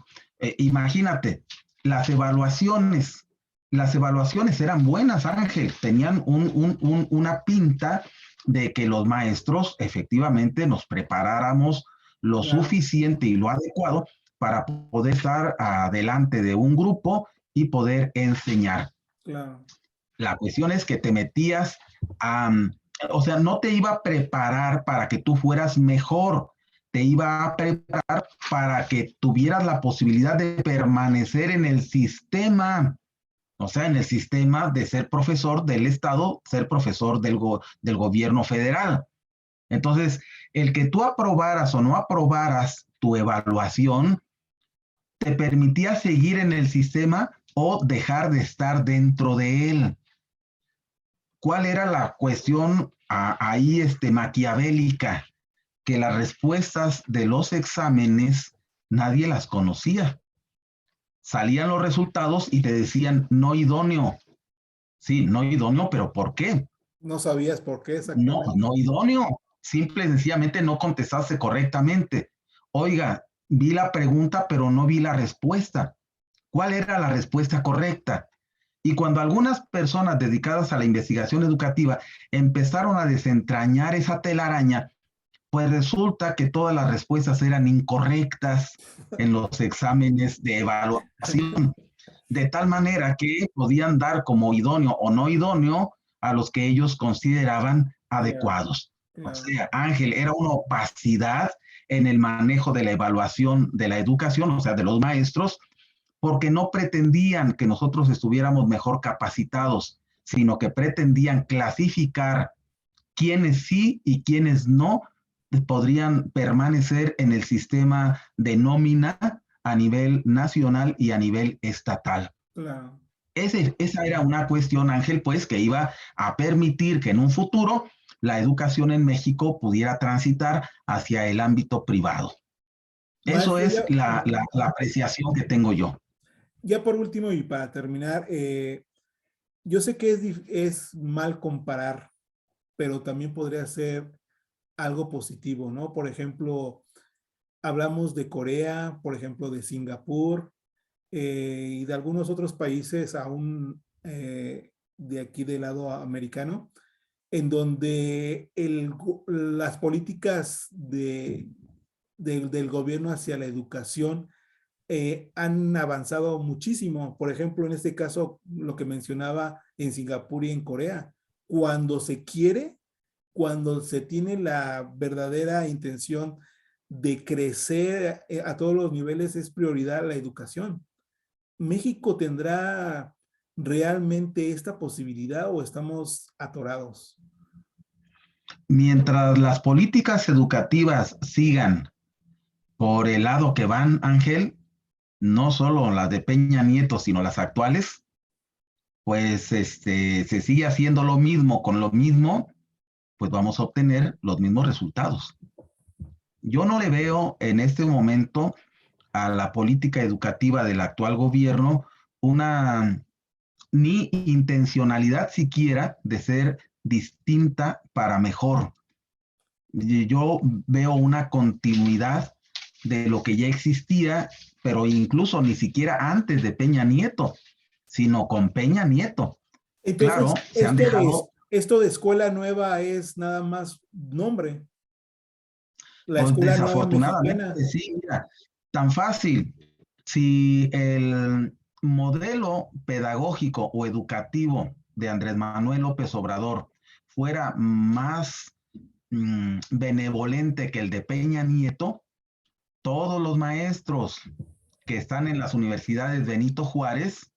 Imagínate, las evaluaciones, las evaluaciones eran buenas, Ángel, tenían una pinta de que los maestros efectivamente nos preparáramos lo Claro, suficiente y lo adecuado para poder estar adelante de un grupo y poder enseñar. claro. La cuestión es que te metías a, o sea, no te iba a preparar para que tú fueras mejor, te iba a preparar para que tuvieras la posibilidad de permanecer en el sistema, o sea, en el sistema de ser profesor del Estado, ser profesor del gobierno federal. Entonces, el que tú aprobaras o no aprobaras tu evaluación, te permitía seguir en el sistema o dejar de estar dentro de él. ¿Cuál era la cuestión ahí maquiavélica? Que las respuestas de los exámenes nadie las conocía. Salían los resultados y te decían no idóneo. Sí, no idóneo, pero ¿por qué? No sabías por qué No, exactamente. no idóneo. Simple y sencillamente no contestaste correctamente. Oiga, vi la pregunta, pero no vi la respuesta. ¿Cuál era la respuesta correcta? Y cuando algunas personas dedicadas a la investigación educativa empezaron a desentrañar esa telaraña, pues resulta que todas las respuestas eran incorrectas en los exámenes de evaluación, de tal manera que podían dar como idóneo o no idóneo a los que ellos consideraban Claro, adecuados. O claro. sea, Ángel, era una opacidad en el manejo de la evaluación de la educación, o sea, de los maestros, porque no pretendían que nosotros estuviéramos mejor capacitados, sino que pretendían clasificar quiénes sí y quiénes no podrían permanecer en el sistema de nómina a nivel nacional y a nivel estatal. Claro. Esa era una cuestión, Ángel, pues, que iba a permitir que en un futuro la educación en México pudiera transitar hacia el ámbito privado. Eso Maestro, es la apreciación que tengo yo. ya por último y para terminar, yo sé que es mal comparar, pero también podría ser algo positivo, ¿no? Por ejemplo, hablamos de Corea, por ejemplo, de Singapur y de algunos otros países aún de aquí del lado americano, en donde las políticas del gobierno hacia la educación han avanzado muchísimo. Por ejemplo, en este caso, lo que mencionaba en Singapur y en Corea, cuando se quiere, cuando se tiene la verdadera intención de crecer a todos los niveles, es prioridad la educación. ¿México tendrá realmente esta posibilidad o estamos atorados? Mientras las políticas educativas sigan por el lado que van, Ángel, no solo las de Peña Nieto, sino las actuales, pues se sigue haciendo lo mismo con lo mismo, pues vamos a obtener los mismos resultados. Yo no le veo en este momento a la política educativa del actual gobierno una ni intencionalidad siquiera de ser distinta para mejor. Yo veo una continuidad de lo que ya existía, pero incluso ni siquiera antes de Peña Nieto, sino con Peña Nieto. Entonces, Claro, se han dejado. esto de escuela nueva es nada más nombre. La Pues escuela nueva desafortunadamente, mexicana. sí, mira, tan fácil. Si el modelo pedagógico o educativo de Andrés Manuel López Obrador fuera más benevolente que el de Peña Nieto, todos los maestros que están en las universidades Benito Juárez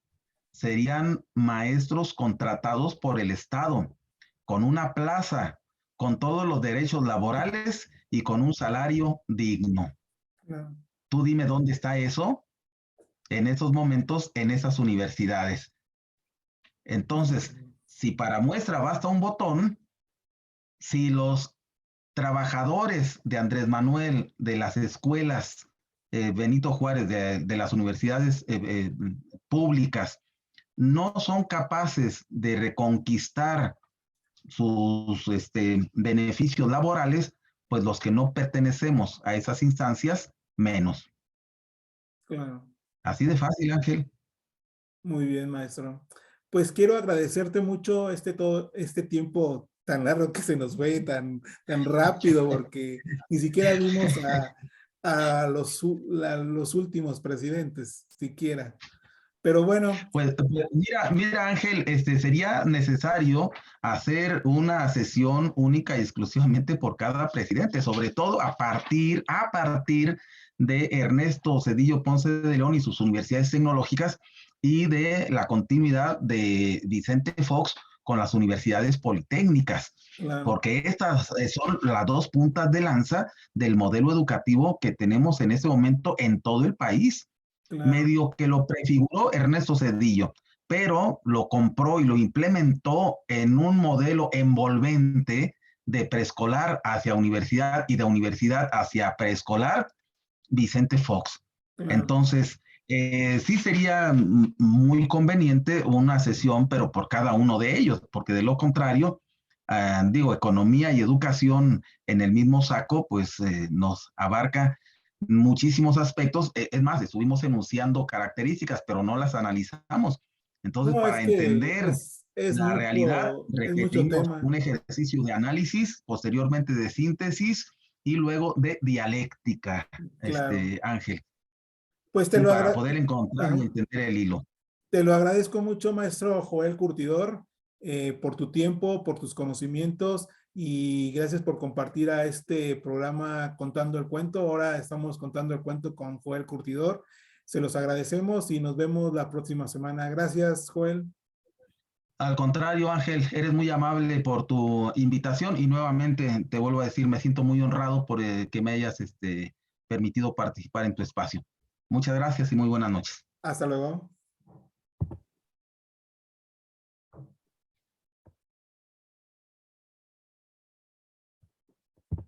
serían maestros contratados por el Estado, con una plaza, con todos los derechos laborales y con un salario digno. No. Tú dime dónde está eso en esos momentos en esas universidades. Entonces, si para muestra basta un botón, si los trabajadores de Andrés Manuel, de las escuelas Benito Juárez, de las universidades públicas, no son capaces de reconquistar sus beneficios laborales, pues los que no pertenecemos a esas instancias, menos. Claro. Así de fácil, Ángel. Muy bien, maestro. Pues quiero agradecerte mucho todo este tiempo tan largo que se nos fue, tan rápido, porque ni siquiera vimos a los últimos presidentes, siquiera. Pero bueno, Pues mira, Ángel, sería necesario hacer una sesión única y exclusivamente por cada presidente, sobre todo a partir de Ernesto Zedillo Ponce de León y sus universidades tecnológicas y de la continuidad de Vicente Fox con las universidades politécnicas, claro, porque estas son las dos puntas de lanza del modelo educativo que tenemos en este momento en todo el país. claro, Medio que lo prefiguró Ernesto Zedillo, pero lo compró y lo implementó en un modelo envolvente de preescolar hacia universidad y de universidad hacia preescolar, Vicente Fox. claro. Entonces, sí sería muy conveniente una sesión, pero por cada uno de ellos, porque de lo contrario, digo, economía y educación en el mismo saco, pues nos abarca muchísimos aspectos. Es más, estuvimos enunciando características, pero no las analizamos. Entonces, No, es para que entender la realidad, es mucho requerimos tema. un ejercicio de análisis, posteriormente de síntesis y luego de dialéctica, Claro. Ángel, Pues sí, para poder encontrar y Ajá. entender el hilo. Te lo agradezco mucho, maestro Joel Curtidor, por tu tiempo, por tus conocimientos y gracias por compartir a este programa Contando el Cuento. Ahora estamos contando el cuento con Joel Curtidor. Se los agradecemos y nos vemos la próxima semana. Gracias, Joel. Al contrario, Ángel, eres muy amable por tu invitación y nuevamente te vuelvo a decir, me siento muy honrado por que me hayas permitido participar en tu espacio. Muchas gracias y muy buenas noches. Hasta luego.